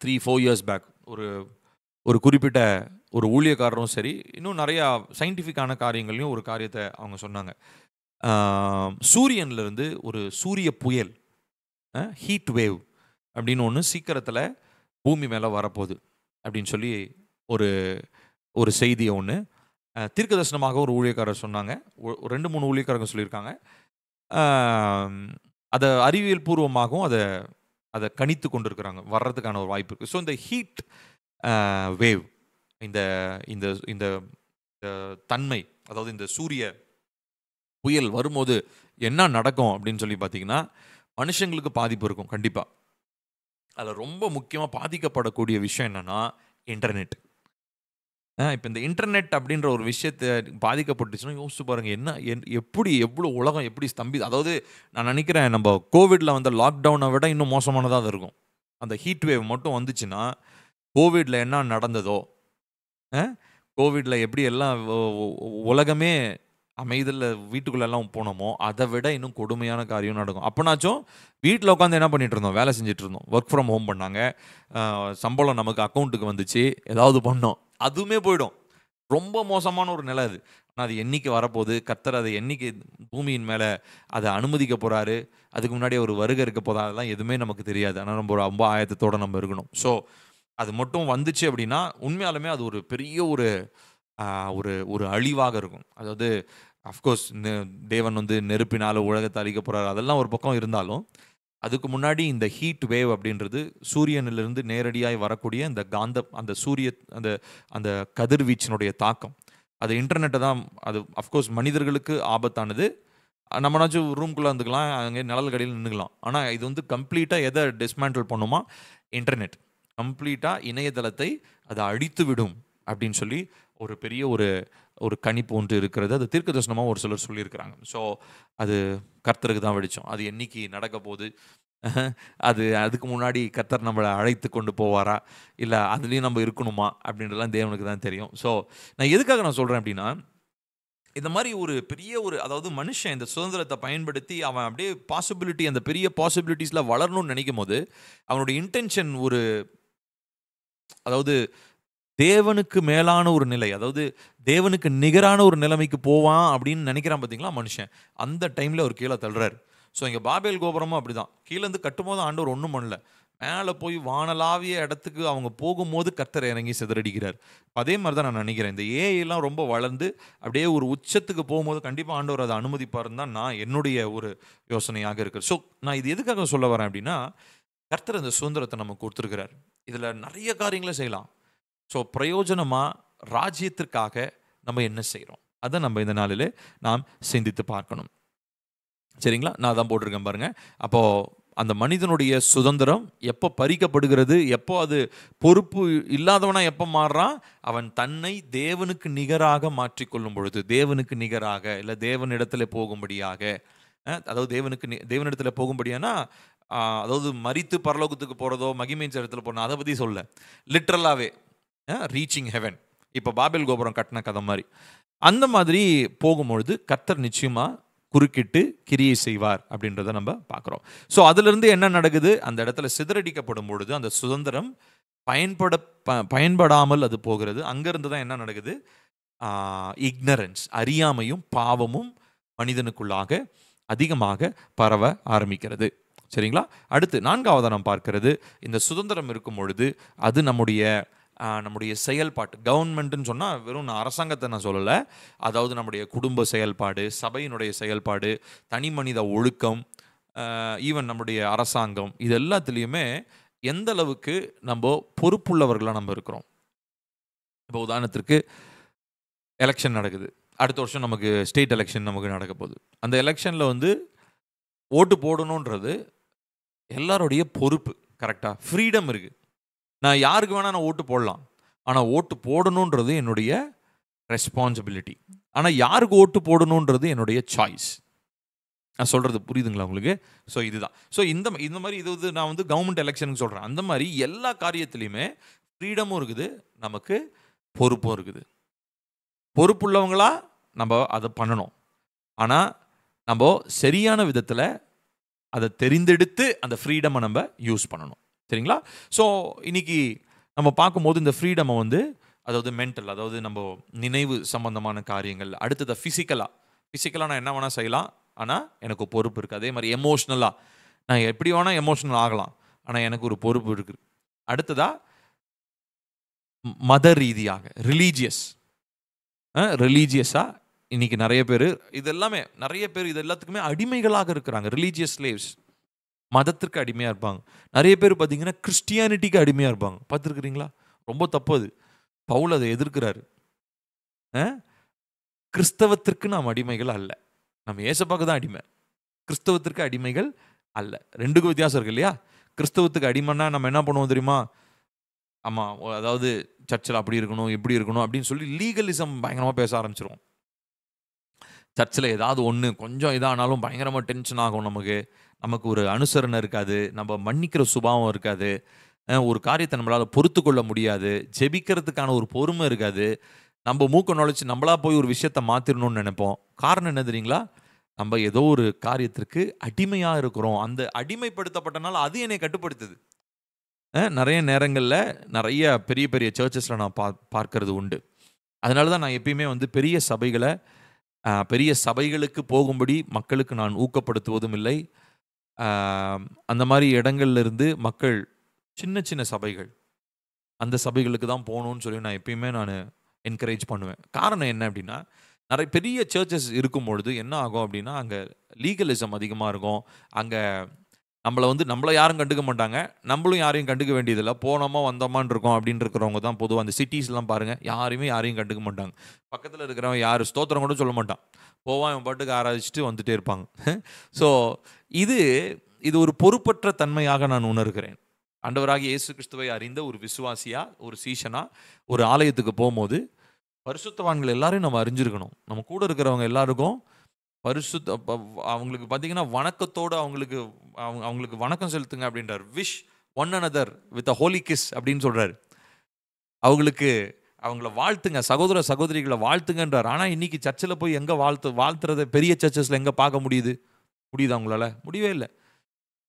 3-4 இயர்ஸ் பேக் ஒரு குறிப்பிட்ட ஒரு ஊழியக்காரரும் சரி, இன்னும் நிறையா சயின்டிஃபிக்கான காரியங்களையும் ஒரு காரியத்தை அவங்க சொன்னாங்க. சூரியன்லேருந்து ஒரு சூரிய புயல், ஹீட் வேவ் அப்படின்னு ஒன்று சீக்கிரத்தில் பூமி மேலே வரப்போகுது அப்படின்னு சொல்லி ஒரு செய்தியை ஒன்று தீர்க்கதரிசனமாக ஒரு ஊழியக்காரர் சொன்னாங்க. 2-3 ஊழியக்காரங்க சொல்லியிருக்காங்க. அதை அறிவியல் பூர்வமாகவும் அதை கணித்து கொண்டு இருக்கிறாங்க, வர்றதுக்கான ஒரு வாய்ப்பு இருக்குது. ஸோ இந்த ஹீட் வேவ், இந்த இந்த இந்த தன்மை, அதாவது இந்த சூரிய புயல் வரும்போது என்ன நடக்கும் அப்படின்னு சொல்லி பார்த்தீங்கன்னா, மனுஷங்களுக்கு பாதிப்பு இருக்கும் கண்டிப்பாக. அதில் ரொம்ப முக்கியமாக பாதிக்கப்படக்கூடிய விஷயம் என்னென்னா இன்டர்நெட். இப்போ இந்த இன்டர்நெட் அப்படின்ற ஒரு விஷயத்தை பாதிக்கப்பட்டுச்சுன்னா யோசிச்சு பாருங்கள், எவ்வளோ உலகம் எப்படி அதாவது நான் நினைக்கிறேன் நம்ம கோவிடில் வந்த லாக்டவுனை விட இன்னும் மோசமானதாக அது இருக்கும். அந்த ஹீட் வேவ் மட்டும் வந்துச்சுன்னா, கோவிடில் என்ன நடந்ததோ, கோவிடில் எப்படி எல்லாம் உலகமே அமைதியில் வீட்டுக்குள்ளெல்லாம் போனோமோ அதை விட இன்னும் கொடுமையான காரியம் நடக்கும். அப்போனாச்சும் வீட்டில் உட்காந்து என்ன பண்ணிட்டு இருந்தோம்? வேலை செஞ்சுட்டு இருந்தோம். ஒர்க் ஃப்ரம் ஹோம் பண்ணாங்க, சம்பளம் நமக்கு அக்கௌண்ட்டுக்கு வந்துச்சு, ஏதாவது பண்ணோம், அதுவுமே போயிடும். ரொம்ப மோசமான ஒரு நிலை அது. ஆனால் அது என்னைக்கு வரப்போகுது, கர்த்தர் அதை என்னைக்கு பூமியின் மேலே அதை அனுமதிக்க போகிறாரு, அதுக்கு முன்னாடி ஒரு வருகை இருக்க போதா, அதெல்லாம் எதுவுமே நமக்கு தெரியாது. ஆனால் நம்ம ரொம்ப ஆயத்தத்தோடு நம்ம இருக்கணும். ஸோ அது மட்டும் வந்துச்சு அப்படின்னா உண்மையாலுமே அது ஒரு பெரிய ஒரு அழிவாக இருக்கும். அதாவது அஃப்கோர்ஸ் தேவன் நெருப்பினால் உலகத்தை அழிக்க போகிறார், அதெல்லாம் ஒரு பக்கம் இருந்தாலும் அதுக்கு முன்னாடி இந்த ஹீட் வேவ் அப்படின்றது சூரியனிலிருந்து நேரடியாக வரக்கூடிய அந்த சூரிய அந்த கதிர்வீச்சினுடைய தாக்கம், அது இன்டர்நெட்டை தான். அது அஃப்கோர்ஸ் மனிதர்களுக்கு ஆபத்தானது. நம்மனாச்சும் ரூம்குள்ளே இருந்துக்கலாம், அங்கே நிழல் கடையில் நின்றுக்கலாம். ஆனால் இது கம்ப்ளீட்டாக எதை டிஸ்மேண்டில் பண்ணுமா? இன்டர்நெட் கம்ப்ளீட்டாக இணையதளத்தை அதை அழித்து விடும் அப்படின்னு சொல்லி ஒரு பெரிய ஒரு கணிப்பு ஒன்று இருக்கிறது. அது தீர்க்கதரிசனமாக ஒரு சிலர் சொல்லியிருக்கிறாங்க. ஸோ அது கர்த்தருக்கு தான் வெடிச்சோம். அது என்னைக்கு நடக்க போகுது, அதுக்கு முன்னாடி கர்த்தர் நம்மளை அழைத்து கொண்டு போவாரா, இல்லை அதுலேயும் நம்ம இருக்கணுமா அப்படின்றலாம் தேவனுக்கு தான் தெரியும். ஸோ நான் எதுக்காக நான் சொல்கிறேன் அப்படின்னா, இந்த மாதிரி ஒரு பெரிய அதாவது மனுஷன் இந்த சுதந்திரத்தை பயன்படுத்தி அவன் அப்படியே அந்த பெரிய பாசிபிலிட்டிஸில் வளரணும்னு நினைக்கும் போது அவனுடைய இன்டென்ஷன் அதாவது தேவனுக்கு மேலான ஒரு நிலை, அதாவது தேவனுக்கு நிகரான ஒரு நிலைமைக்கு போவான் அப்படின்னு நினைக்கிறான் பார்த்தீங்களா மனுஷன். அந்த டைமில் அவர் கீழே தள்ளுறாரு. ஸோ இங்கே பாபேல் கோபுரமும் அப்படி தான். கீழேருந்து கட்டும்போது ஆண்டவர் ஒன்றும் பண்ணல, மேலே போய் வானலாவிய இடத்துக்கு அவங்க போகும்போது கர்த்தர் இறங்கி சிதறடிக்கிறார். அதே மாதிரி தான் நான் நினைக்கிறேன். இந்த ஏஐலாம் ரொம்ப வளர்ந்து அப்படியே ஒரு உச்சத்துக்கு போகும்போது கண்டிப்பாக ஆண்டவர் அதை அனுமதிப்பாருன்னு தான் நான் என்னுடைய ஒரு யோசனையாக இருக்குது. ஸோ நான் இது எதுக்காக சொல்ல வரேன் அப்படின்னா, கர்த்தர் இந்த சுதந்திரத்தை நமக்கு கொடுத்துருக்கிறார். இதில் நிறைய காரியங்களை செய்யலாம். ஸோ பிரயோஜனமாக ராஜ்யத்திற்காக நம்ம என்ன செய்கிறோம், அதை நம்ம இந்த நாளில் நாம் சிந்தித்து பார்க்கணும். சரிங்களா? நான் தான் போட்டிருக்கேன் பாருங்க. அப்போது அந்த மனிதனுடைய சுதந்திரம் எப்போ பறிக்கப்படுகிறது, எப்போ அது பொறுப்பு இல்லாதவனா எப்போ மாறுறான், அவன் தன்னை தேவனுக்கு நிகராக மாற்றிக்கொள்ளும் பொழுது, தேவனுக்கு நிகராக இல்லை தேவனிடத்தில் போகும்படியாக, அதாவது தேவனிடத்தில் போகும்படியானா, அதாவது மரித்து பரலோகத்துக்கு போகிறதோ மகிமையின் இடத்துல போகணும் அதை பற்றி சொல்ல, லிட்ரலாகவே ரீச்சிங் ஹெவன். இப்போ பாபேல் கோபுரம் கட்டின கதை மாதிரி அந்த மாதிரி போகும்பொழுது கர்த்தர் நிச்சயமாக குறுக்கிட்டு கிரியை செய்வார் அப்படின்றத நம்ம பார்க்குறோம். ஸோ அதிலிருந்து என்ன நடக்குது, அந்த இடத்துல சிதறடிக்கப்படும் பொழுது அந்த சுதந்திரம் பயன்படாமல் அது போகிறது. அங்கேருந்து தான் என்ன நடக்குது, இக்னரன்ஸ், அறியாமையும் பாவமும் மனிதனுக்குள்ளாக அதிகமாக பரவ ஆரம்பிக்கிறது. சரிங்களா? அடுத்து 4வது நாம் பார்க்கிறது, இந்த சுதந்திரம் இருக்கும் பொழுது அது நம்முடைய செயல்பாட்டு, கவர்மெண்ட்டுன்னு சொன்னால் வெறும் நான் அரசாங்கத்தை நான் சொல்லலை, அதாவது நம்முடைய குடும்ப செயல்பாடு, சபையினுடைய செயல்பாடு, தனி மனித ஒழுக்கம், ஈவன் நம்முடைய அரசாங்கம், இது எல்லாத்துலேயுமே எந்த அளவுக்கு நம்ம பொறுப்புள்ளவர்களாக நம்ம இருக்கிறோம். இப்போ உதாரணத்திற்கு எலெக்ஷன் நடக்குது, அடுத்த வருஷம் நமக்கு ஸ்டேட் எலெக்ஷன் நமக்கு நடக்க போகுது. அந்த எலெக்ஷனில் வந்து ஓட்டு போடணுன்றது எல்லாருடைய பொறுப்பு. கரெக்டாக? ஃப்ரீடம் இருக்குது. நான் யாருக்கு வேணால் நான் ஓட்டு போடலாம், ஆனால் ஓட்டு போடணுன்றது என்னுடைய ரெஸ்பான்சிபிலிட்டி. ஆனால் யாருக்கு ஓட்டு போடணுன்றது என்னுடைய சாய்ஸ். நான் சொல்கிறது புரியுதுங்களா உங்களுக்கு? ஸோ இதுதான். ஸோ இந்த மாதிரி இது நான் வந்து கவர்மெண்ட் எலெக்ஷனுக்கு சொல்கிறேன். அந்த மாதிரி எல்லா காரியத்துலேயுமே ஃப்ரீடமும் இருக்குது, நமக்கு பொறுப்பும் இருக்குது. பொறுப்புள்ளவங்களா நம்ம அதை பண்ணணும். ஆனால் நம்ம சரியான விதத்தில் அதை தெரிந்தெடுத்து அந்த ஃப்ரீடமை நம்ம யூஸ் பண்ணணும். சரிங்களா? ஸோ இன்னைக்கு நம்ம பார்க்கும்போது இந்த ஃப்ரீடமை வந்து, அதாவது மென்டல், அதாவது நம்ம நினைவு சம்பந்தமான காரியங்கள், அடுத்தது ஃபிசிக்கலாக நான் என்ன வேணால் செய்யலாம், ஆனால் எனக்கு பொறுப்பு இருக்குது. அதே மாதிரி எமோஷ்னலாக நான் எப்படி வேணால் எமோஷ்னல் ஆகலாம், ஆனால் எனக்கு ஒரு பொறுப்பு இருக்குது. அடுத்ததாக மத ரீதியாக ரிலீஜியஸாக இன்னைக்கு நிறைய பேர் இது எல்லாத்துக்குமே அடிமைகளாக இருக்கிறாங்க. ரிலீஜியஸ் ஸ்லேவ்ஸ், மதத்திற்கு அடிமையாக இருப்பாங்க. நிறைய பேர் பார்த்தீங்கன்னா கிறிஸ்டியானிட்டிக்கு அடிமையாக இருப்பாங்க. பார்த்துருக்குறீங்களா? ரொம்ப தப்பு அது. பவுல் அதை எதிர்க்கிறாரு. கிறிஸ்தவத்திற்கு நாம் அடிமைகள் அல்ல, நம்ம ஏசப்பாக்கு தான் அடிமை, கிறிஸ்தவத்திற்கு அடிமைகள் அல்ல. ரெண்டுக்கும் வித்தியாசம் இருக்கு இல்லையா? கிறிஸ்தவத்துக்கு அடிமைன்னா நம்ம என்ன பண்ணுவோம் தெரியுமா? ஆமாம், அதாவது சர்ச்சில் அப்படி இருக்கணும் இப்படி இருக்கணும் அப்படின்னு சொல்லி லீகலிசம் பயங்கரமாக பேச ஆரம்பிச்சிருவோம். சர்ச்சில் ஏதாவது ஒன்று கொஞ்சம் இதானாலும் பயங்கரமாக டென்ஷன் ஆகும். நமக்கு ஒரு அனுசரணை இருக்காது, நம்ம மன்னிக்கிற சுபாவம் இருக்காது, ஒரு காரியத்தை நம்மளால் பொறுத்து கொள்ள முடியாது, ஜெபிக்கிறதுக்கான ஒரு பொறுமை இருக்காது, நம்ம மூக்க நுழைச்சி நம்மளா போய் ஒரு விஷயத்தை மாற்றிடணும்னு நினைப்போம். காரணம் என்ன தெரியுங்களா? நம்ம ஏதோ ஒரு காரியத்திற்கு அடிமையாக இருக்கிறோம். அந்த அடிமைப்படுத்தப்பட்டனால அது என்னை கட்டுப்படுத்துது. நிறைய நேரங்களில் நிறைய பெரிய பெரிய சர்ச்சஸில் நான் பார்க்கறது உண்டு. அதனால தான் நான் எப்பயுமே வந்து பெரிய சபைகளுக்கு போகும்படி மக்களுக்கு நான் ஊக்கப்படுத்துவதும் இல்லை. அந்த மாதிரி இடங்கள்ல இருந்து மக்கள் சின்ன சின்ன சபைகள், அந்த சபைகளுக்கு தான் போகணும்னு சொல்லி நான் எப்பயுமே என்கரேஜ் பண்ணுவேன். காரணம் என்ன அப்படின்னா, நிறைய பெரிய சர்ச்சஸ் இருக்கும்பொழுது என்ன ஆகும் அப்படின்னா, அங்கே லீகலிசம் அதிகமாக இருக்கும். அங்கே நம்மளை யாரும் கண்டுக்க மாட்டாங்க, நம்மளும் யாரையும் கண்டுக்க வேண்டியதில்லை, போனோமா வந்தோமான்னு இருக்கோம் அப்படின்னு இருக்கிறவங்க தான் பொதுவாக அந்த சிட்டிஸ்லாம் பாருங்கள், யாரையும் கண்டுக்க மாட்டாங்க. பக்கத்தில் இருக்கிறவன் யார் ஸ்தோத்திரம் கூட சொல்ல மாட்டான், போவான் இவன் பாட்டுக்கு ஆராய்ச்சிட்டு வந்துட்டே இருப்பாங்க. ஸோ இது ஒரு பொறுப்பற்ற தன்மையாக நான் உணர்கிறேன். ஆண்டவராகிய இயேசு கிறிஸ்துவை அறிந்த ஒரு விசுவாசியா, ஒரு சீஷனா ஒரு ஆலயத்துக்கு போகும்போது பரிசுத்தவான்கள் எல்லாரையும் நம்ம அறிஞ்சிருக்கணும். நம்ம கூட இருக்கிறவங்க எல்லாருக்கும் அவங்களுக்கு பார்த்தீங்கன்னா வணக்கத்தோடு அவங்களுக்கு வணக்கம் செலுத்துங்க அப்படின்றார். Wish one another with a holy kiss அப்படின்னு சொல்றாரு. அவங்கள வாழ்த்துங்க, சகோதர சகோதரிகளை வாழ்த்துங்கன்றார். ஆனால் இன்னைக்கு சர்ச்சில் போய் எங்கே வாழ்த்துறத பெரிய சர்ச்சஸில் எங்கே பார்க்க முடியுதா உங்களால்? முடியவே இல்லை.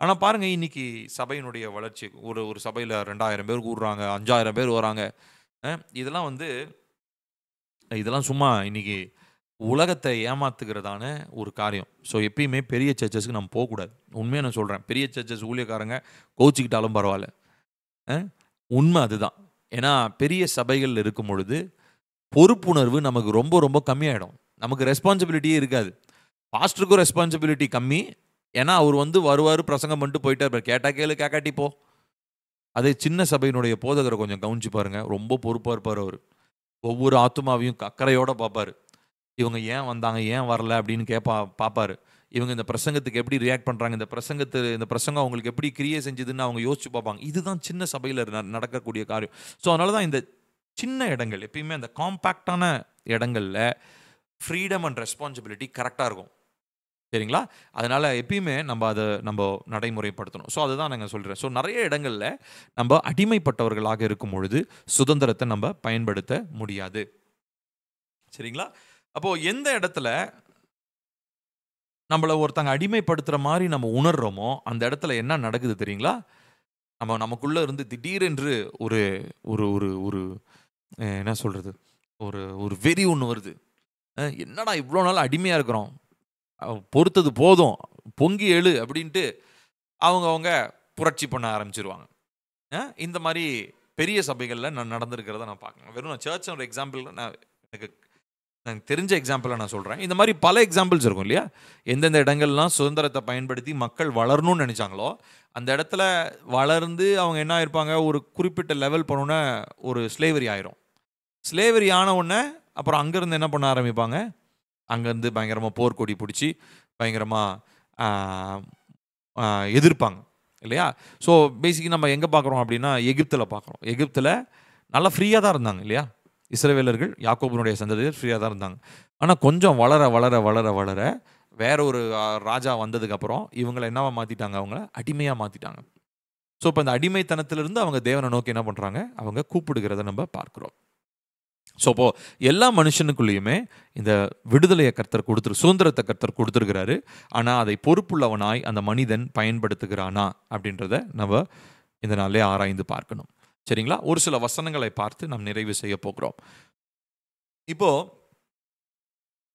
ஆனால் பாருங்கள், இன்னைக்கு சபையினுடைய வளர்ச்சி, ஒரு சபையில் 2000 பேர் கூடுறாங்க, 5000 பேர் வராங்க. இதெல்லாம் சும்மா இன்னைக்கு உலகத்தை ஏமாத்துகிறதான ஒரு காரியம். ஸோ எப்பயுமே பெரிய சர்ச்சஸ்க்கு நம்ம போகக்கூடாது. உண்மையாக நான் சொல்கிறேன், பெரிய சர்ச்சஸ் ஊழியக்காரங்க கோச்சிக்கிட்டாலும் பரவாயில்ல. உண்மை அதுதான். ஏன்னா பெரிய சபைகள் இருக்கும் பொழுது பொறுப்புணர்வு நமக்கு ரொம்ப ரொம்ப கம்மியாயிடும். நமக்கு ரெஸ்பான்சிபிலிட்டியே இருக்காது. பாஸ்டருக்கும் ரெஸ்பான்சிபிலிட்டி கம்மி. ஏன்னா அவர் வருவார், பிரசங்கம் பண்ணிட்டு போயிட்டே இருப்பார். கேட்டா கேளு, கேட்காட்டி போ. அதே சின்ன சபையினுடைய போதகரை கொஞ்சம் கவனிச்சு பாருங்க, ரொம்ப பொறுப்பாக இருப்பார் அவர். ஒவ்வொரு ஆத்துமாவையும் அக்கறையோட பார்ப்பார். இவங்க ஏன் வந்தாங்க, ஏன் வரல அப்படின்னு பார்ப்பாரு. இவங்க இந்த பிரசங்கத்துக்கு எப்படி ரியாக்ட் பண்ணுறாங்க, இந்த பிரசங்கம் அவங்களுக்கு எப்படி கிரியை செஞ்சதுன்னு அவங்க யோசிச்சு பார்ப்பாங்க. இதுதான் சின்ன சபையில் நடக்கக்கூடிய காரியம். ஸோ அதனால தான் இந்த சின்ன இடங்கள் எப்பயுமே அந்த காம்பேக்டான இடங்களில் ஃப்ரீடம் அண்ட் ரெஸ்பான்சிபிலிட்டி கரெக்டாக இருக்கும். சரிங்களா? அதனால் எப்பயுமே நம்ம நடைமுறைப்படுத்தணும். ஸோ அதுதான் நாங்கள் சொல்கிறேன். ஸோ நிறைய இடங்களில் நம்ம அடிமைப்பட்டவர்களாக இருக்கும் பொழுது சுதந்திரத்தை நம்ம பயன்படுத்த முடியாது. சரிங்களா? அப்போது எந்த இடத்துல நம்மளை ஒருத்தங்க அடிமைப்படுத்துகிற மாதிரி நம்ம உணர்கிறோமோ அந்த இடத்துல என்ன நடக்குது தெரியுங்களா? நமக்குள்ளே இருந்து திடீரென்று ஒரு ஒரு ஒரு ஒரு என்ன சொல்கிறது, ஒரு வெறி ஒன்று வருது. என்னடா இவ்வளோ நாள் அடிமையாக இருக்கிறோம், பொறுத்தது போதும், பொங்கி எழு அப்படின்ட்டு அவங்க புரட்சி பண்ண ஆரம்பிச்சிருவாங்க. இந்த மாதிரி பெரிய சபைகளில் நான் நடந்திருக்கிறத நான் பார்க்கணும். வெறும் நான் சர்ச் ஒரு எக்ஸாம்பிள் எனக்கு தெரிஞ்ச எக்ஸாம்பிளை நான் சொல்கிறேன். இந்த மாதிரி பல எக்ஸாம்பிள்ஸ் இருக்கும் இல்லையா? எந்தெந்த இடங்கள்லாம் சுதந்திரத்தை பயன்படுத்தி மக்கள் வளரணும்னு நினச்சாங்களோ அந்த இடத்துல வளர்ந்து அவங்க என்ன ஆயிருப்பாங்க, ஒரு குறிப்பிட்ட லெவல் போனோன்னே ஒரு ஸ்லேவரி ஆயிரும். ஸ்லேவரி ஆன உடனே அப்புறம் அங்கேருந்து என்ன பண்ண ஆரம்பிப்பாங்க, அங்கேருந்து பயங்கரமாக போர்க்கொடி பிடிச்சி பயங்கரமாக எதிர்ப்பாங்க இல்லையா? ஸோ பேசிக்கலி நம்ம எங்கே பார்க்குறோம் அப்படின்னா எகிப்தில் பார்க்குறோம். எகிப்தில் நல்லா ஃப்ரீயாக தான் இருந்தாங்க இல்லையா? இஸ்ரவேலர்கள், யாக்கோபனுடைய சந்ததியர் ஃப்ரீயாக தான் இருந்தாங்க. ஆனால் கொஞ்சம் வளர வளர வளர வளர வேற ஒரு ராஜா வந்ததுக்கப்புறம் இவங்களை என்னவா மாற்றிட்டாங்க, அவங்கள அடிமையாக மாற்றிட்டாங்க. ஸோ இப்போ இந்த அடிமைத்தனத்திலிருந்து அவங்க தேவனை நோக்கி என்ன பண்ணுறாங்க, அவங்க கூப்பிடுகிறத நம்ம பார்க்குறோம். ஸோ அப்போது எல்லா மனுஷனுக்குள்ளேயுமே இந்த விடுதலையை கர்த்தர் சுதந்திரத்தை கர்த்தர் கொடுத்துருக்கிறாரு. ஆனால் அதை பொறுப்புள்ளவனாய் அந்த மனிதன் பயன்படுத்துகிறானா அப்படின்றத நம்ம இந்த நாளிலே ஆராய்ந்து பார்க்கணும். சரிங்களா? ஒரு சில வசனங்களை பார்த்து நாம் நிறைவு செய்ய போகிறோம். இப்போ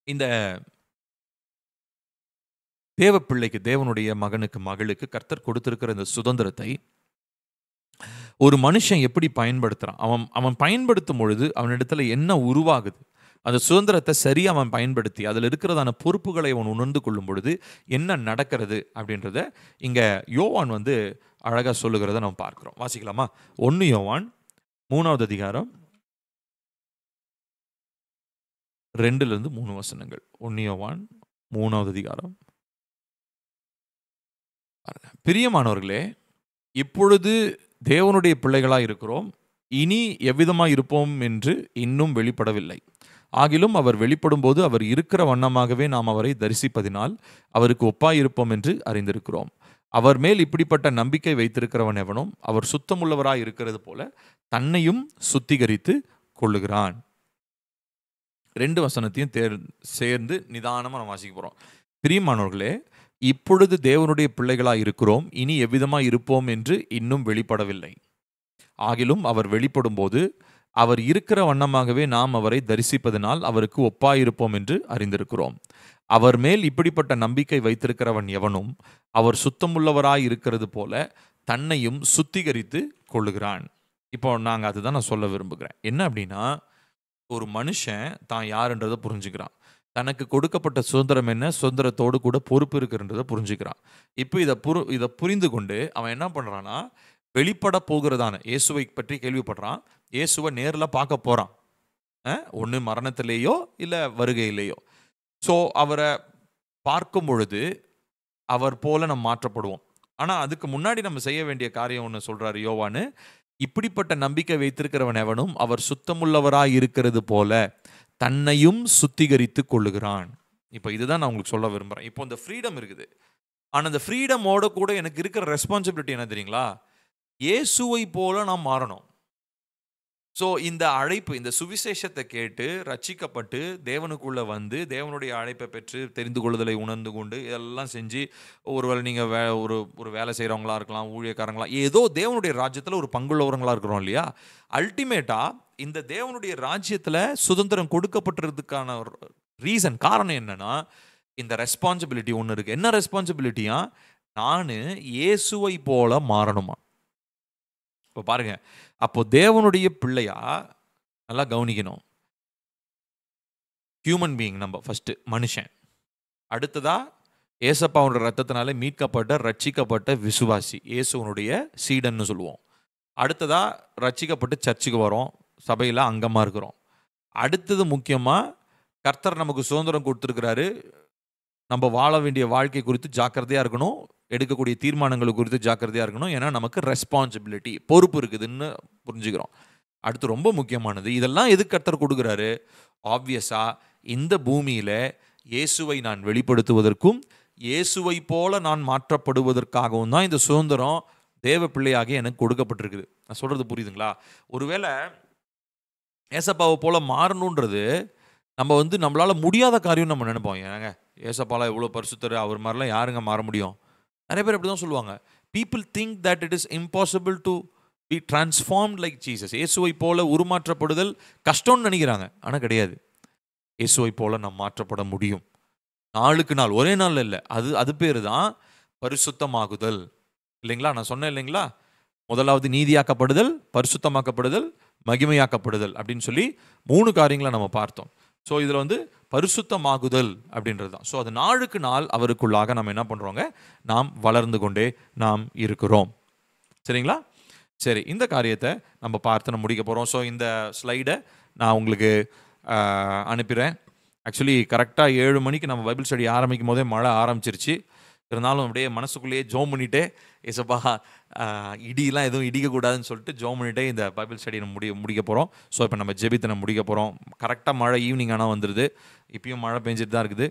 இந்த தேவ பிள்ளைக்கு, தேவனுடைய மகனுக்கு, மகளுக்கு கர்த்தர் கொடுத்திருக்கிற இந்த சுதந்திரத்தை ஒரு மனுஷன் எப்படி பயன்படுத்துறான், அவன் பயன்படுத்தும் பொழுது அவனிடத்துல என்ன உருவாகுது, அந்த சுதந்திரத்தை சரியா அவன் பயன்படுத்தி அதில் இருக்கிறதான பொறுப்புகளை அவன் உணர்ந்து கொள்ளும் பொழுது என்ன நடக்கிறது அப்படின்றத இங்க யோவான் அழகா சொல்லுகிறத நம்ம பார்க்கிறோம். வாசிக்கலாமா? 1 யோவான் 3வது அதிகாரம் 2-3 வசனங்கள். 1 யோவான் 3வது அதிகாரம். பிரியமானவர்களே, இப்பொழுது தேவனுடைய பிள்ளைகளாய் இருக்கிறோம், இனி எவ்விதமாய் இருப்போம் என்று இன்னும் வெளிப்படவில்லை. ஆகிலும் அவர் வெளிப்படும் போது அவர் இருக்கிற வண்ணமாகவே நாம் அவரை தரிசிப்பதினால் அவருக்கு ஒப்பாயிருப்போம் என்று அறிந்திருக்கிறோம். அவர் மேல் இப்படிப்பட்ட நம்பிக்கை வைத்திருக்கிறவன் எவனும் அவர் சுத்தமுள்ளவராய் இருக்கிறது போல தன்னையும் சுத்திகரித்து கொள்ளுகிறான். 2 வசனத்தையும் சேர்ந்து நிதானமாக நம்ம வாசிக்க போகிறோம். பிரியமானவர்களே, இப்பொழுது தேவனுடைய பிள்ளைகளாய் இருக்கிறோம், இனி எவ்விதமாய் இருப்போம் என்று இன்னும் வெளிப்படவில்லை. ஆகிலும் அவர் வெளிப்படும் போது அவர் இருக்கிற வண்ணமாகவே நாம் அவரை தரிசிப்பதனால் அவருக்கு ஒப்பாயிருப்போம் என்று அறிந்திருக்கிறோம். அவர் மேல் இப்படிப்பட்ட நம்பிக்கை வைத்திருக்கிறவன் எவனும் அவர் சுத்தமுள்ளவராய் இருக்கிறது போல தன்னையும் சுத்திகரித்து கொள்ளுகிறான். இப்போ நாங்கள் அதுதான் நான் சொல்ல விரும்புகிறேன். என்ன அப்படின்னா, ஒரு மனுஷன் தான் யாருன்றதை புரிஞ்சுக்கிறான். தனக்கு கொடுக்கப்பட்ட சுதந்திரம் என்ன, சுதந்திரத்தோடு கூட பொறுப்பு இருக்குன்றதை புரிஞ்சுக்கிறான். இப்போ இதை புரிந்து கொண்டு அவன் என்ன பண்ணுறான்னா, வெளிப்பட போகிறதான இயேசுவை பற்றி கேள்விப்படுறான். இயேசுவை நேரில் பார்க்க போகிறான். ஒன்று மரணத்திலேயோ இல்லை வருகையிலேயோ. ஸோ அவரை பார்க்கும் பொழுது அவர் போல நம்ம மாற்றப்படுவோம். ஆனால் அதுக்கு முன்னாடி நம்ம செய்ய வேண்டிய காரியம் ஒன்று சொல்கிறார் யோவானு. இப்படிப்பட்ட நம்பிக்கை வைத்திருக்கிறவன் எவனும் அவர் சுத்தமுள்ளவராய் இருக்கிறது போல தன்னையும் சுத்திகரித்து கொள்ளுகிறான். இப்போ இதுதான் நான் உங்களுக்கு சொல்ல விரும்புகிறேன். இப்போ இந்த ஃப்ரீடம் இருக்குது. ஆனால் இந்த ஃப்ரீடமோட கூட எனக்கு இருக்கிற ரெஸ்பான்சிபிலிட்டி என்ன தெரியுங்களா? இயேசுவை போல நாம் மாறணும். ஸோ இந்த அழைப்பு, இந்த சுவிசேஷத்தை கேட்டு ரட்சிக்கப்பட்டு தேவனுக்குள்ளே தேவனுடைய அழைப்பை பெற்று தெரிந்து கொள்ளுதலை உணர்ந்து கொண்டு இதெல்லாம் செஞ்சு, ஒருவேளை நீங்கள் ஒரு வேலை செய்கிறவங்களா இருக்கலாம், ஊழியக்காரங்களா, ஏதோ தேவனுடைய ராஜ்யத்தில் ஒரு பங்குள்ளவர்களாக இருக்கிறோம் இல்லையா? அல்டிமேட்டாக இந்த தேவனுடைய ராஜ்யத்தில் சுதந்திரம் கொடுக்கப்பட்டிருக்கிறதுக்கான ரீசன் காரணம் என்னன்னா, இந்த ரெஸ்பான்சிபிலிட்டி ஒன்று இருக்கு. என்ன ரெஸ்பான்சிபிலிட்டியா? நான் இயேசுவை போல மாறணுமா. இப்போ பாருங்க, அப்போ தேவனுடைய பிள்ளையா நல்லா கவனிக்கணும். ஹியூமன் பீயிங் நம்ம ஃபர்ஸ்ட் மனுஷன். அடுத்ததா ஏசப்பாவோட ரத்தத்தினால மீட்கப்பட்ட ரட்சிக்கப்பட்ட விசுவாசி, இயேசுவனுடைய சீடன்னு சொல்லுவோம். அடுத்ததா ரட்சிக்கப்பட்டு சர்ச்சுக்கு வரோம், சபையில் அங்கமாக இருக்கிறோம். அடுத்தது முக்கியமாக கர்த்தர் நமக்கு சுதந்திரம் கொடுத்துருக்கிறாரு. நம்ம வாழ வேண்டிய வாழ்க்கை குறித்து ஜாக்கிரதையாக இருக்கணும், எடுக்கக்கூடிய தீர்மானங்கள் குறித்து ஜாக்கிரதையாக இருக்கணும். ஏன்னா நமக்கு ரெஸ்பான்சிபிலிட்டி, பொறுப்பு இருக்குதுன்னு புரிஞ்சுக்கிறோம். அடுத்து ரொம்ப முக்கியமானது, இதெல்லாம் எதுக்கு கர்த்தர் கொடுக்குறாரு? ஆப்வியஸாக இந்த பூமியில் இயேசுவை நான் வெளிப்படுத்துவதற்கும் இயேசுவை போல நான் மாற்றப்படுவதற்காகவும் தான் இந்த சுதந்திரம் தேவ பிள்ளையாக எனக்கு கொடுக்கப்பட்டிருக்குது. நான் சொல்கிறது புரியுதுங்களா? ஒருவேளை ஏசப்பாவை போல மாறணுன்றது நம்ம நம்மளால் முடியாத காரியம் நம்ம நினைப்போம். ஏங்க ஏசப்பாலாம் எவ்வளோ பரிசுத்தர், அவர் மாதிரிலாம் யாருங்க மாற முடியும்? நிறைய பேர் அப்படி தான் சொல்லுவாங்க. People think that it is impossible to be transformed like Jesus. இயேசுவை போல உருமாற்றப்படுதல் கஷ்டம்னு நினைக்கிறாங்க. ஆனால் கிடையாது. இயேசுவை போல நாம் மாற்றப்பட முடியும். நாளுக்கு நாள், ஒரே நாள் இல்லை. அது பேர் தான் பரிசுத்தமாகுதல் இல்லைங்களா? நான் சொன்னேன் இல்லைங்களா? முதலாவது நீதியாக்கப்படுதல், பரிசுத்தமாக்கப்படுதல், மகிமையாக்கப்படுதல் அப்படின்னு சொல்லி 3 காரியங்களை நம்ம பார்த்தோம். ஸோ இதில் பரிசுத்தமாகுதல் அப்படின்றது தான். ஸோ அது நாளுக்கு நாள் அவருக்குள்ளாக நம்ம என்ன பண்ணுறோங்க? நாம் வளர்ந்து கொண்டே நாம் இருக்கிறோம். சரிங்களா? சரி, இந்த காரியத்தை நம்ம பார்த்து நம்ம முடிக்க போகிறோம். ஸோ இந்த ஸ்லைடை நான் உங்களுக்கு அனுப்பிடுறேன். ஆக்சுவலி கரெக்டாக 7 மணிக்கு நம்ம பைபிள் ஸ்டடி ஆரம்பிக்கும் போதே மழை ஆரம்பிச்சிருச்சு. இருந்தாலும் அப்படியே மனசுக்குள்ளேயே ஜோம் பண்ணிட்டே, ஏசப்பா இடியெலாம் எதுவும் இடிக்கக்கூடாதுன்னு சொல்லிட்டு ஜோம் பண்ணிட்டே இந்த பைபிள் ஸ்டடியை முடிக்க போகிறோம். ஸோ இப்போ நம்ம ஜெபித்தனை முடிக்க போகிறோம். கரெக்டாக மழை ஈவினிங் ஆனால் வந்துடுது. இப்பயும் மழை பெஞ்சிட்டு தான் இருக்குது.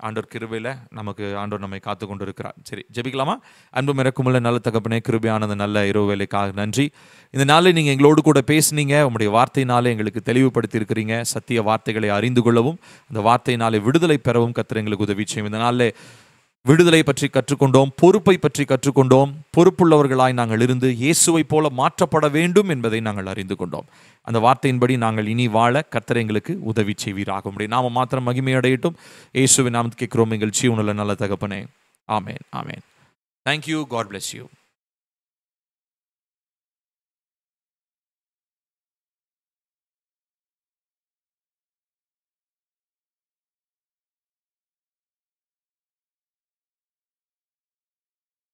ஆண்டவர் கிருபையில் நமக்கு ஆண்டவர் நம்மை காத்து கொண்டு இருக்கிறார். சரி, ஜெபிக்கலாமா? அன்பு மிரக்குமுள்ள நல்ல தகப்பனே, கிருபையானது நல்ல இரவு வேலைக்காக நன்றி. இந்த நாளில் நீங்கள் எங்களோடு கூட பேசுனீங்க. உங்களுடைய வார்த்தையினாலே எங்களுக்கு தெளிவுபடுத்தி இருக்கிறீங்க. சத்திய வார்த்தைகளை அறிந்து கொள்ளவும், அந்த வார்த்தையினாலே விடுதலை பெறவும் கர்த்தர் எங்களுக்கு உதவி செய்யும். இந்த நாளில் விடுதலை பற்றி கற்றுக்கொண்டோம், பொறுப்பை பற்றி கற்றுக்கொண்டோம். பொறுப்புள்ளவர்களாய் நாங்கள் இருந்து இயேசுவை போல மாற்றப்பட வேண்டும் என்பதை நாங்கள் அறிந்து கொண்டோம். அந்த வார்த்தையின்படி நாங்கள் இனி வாழ கர்த்தர் எங்களுக்கு உதவி செய்வீராக. முடியும் நாம மாத்திரம் மகிமையடையட்டும். இயேசுவின் நாமத்தில் கேட்கிறோம் எங்கள் ஜீவனுள்ள நல்ல தகப்பனே. ஆமேன், ஆமேன். தேங்க்யூ. God bless you.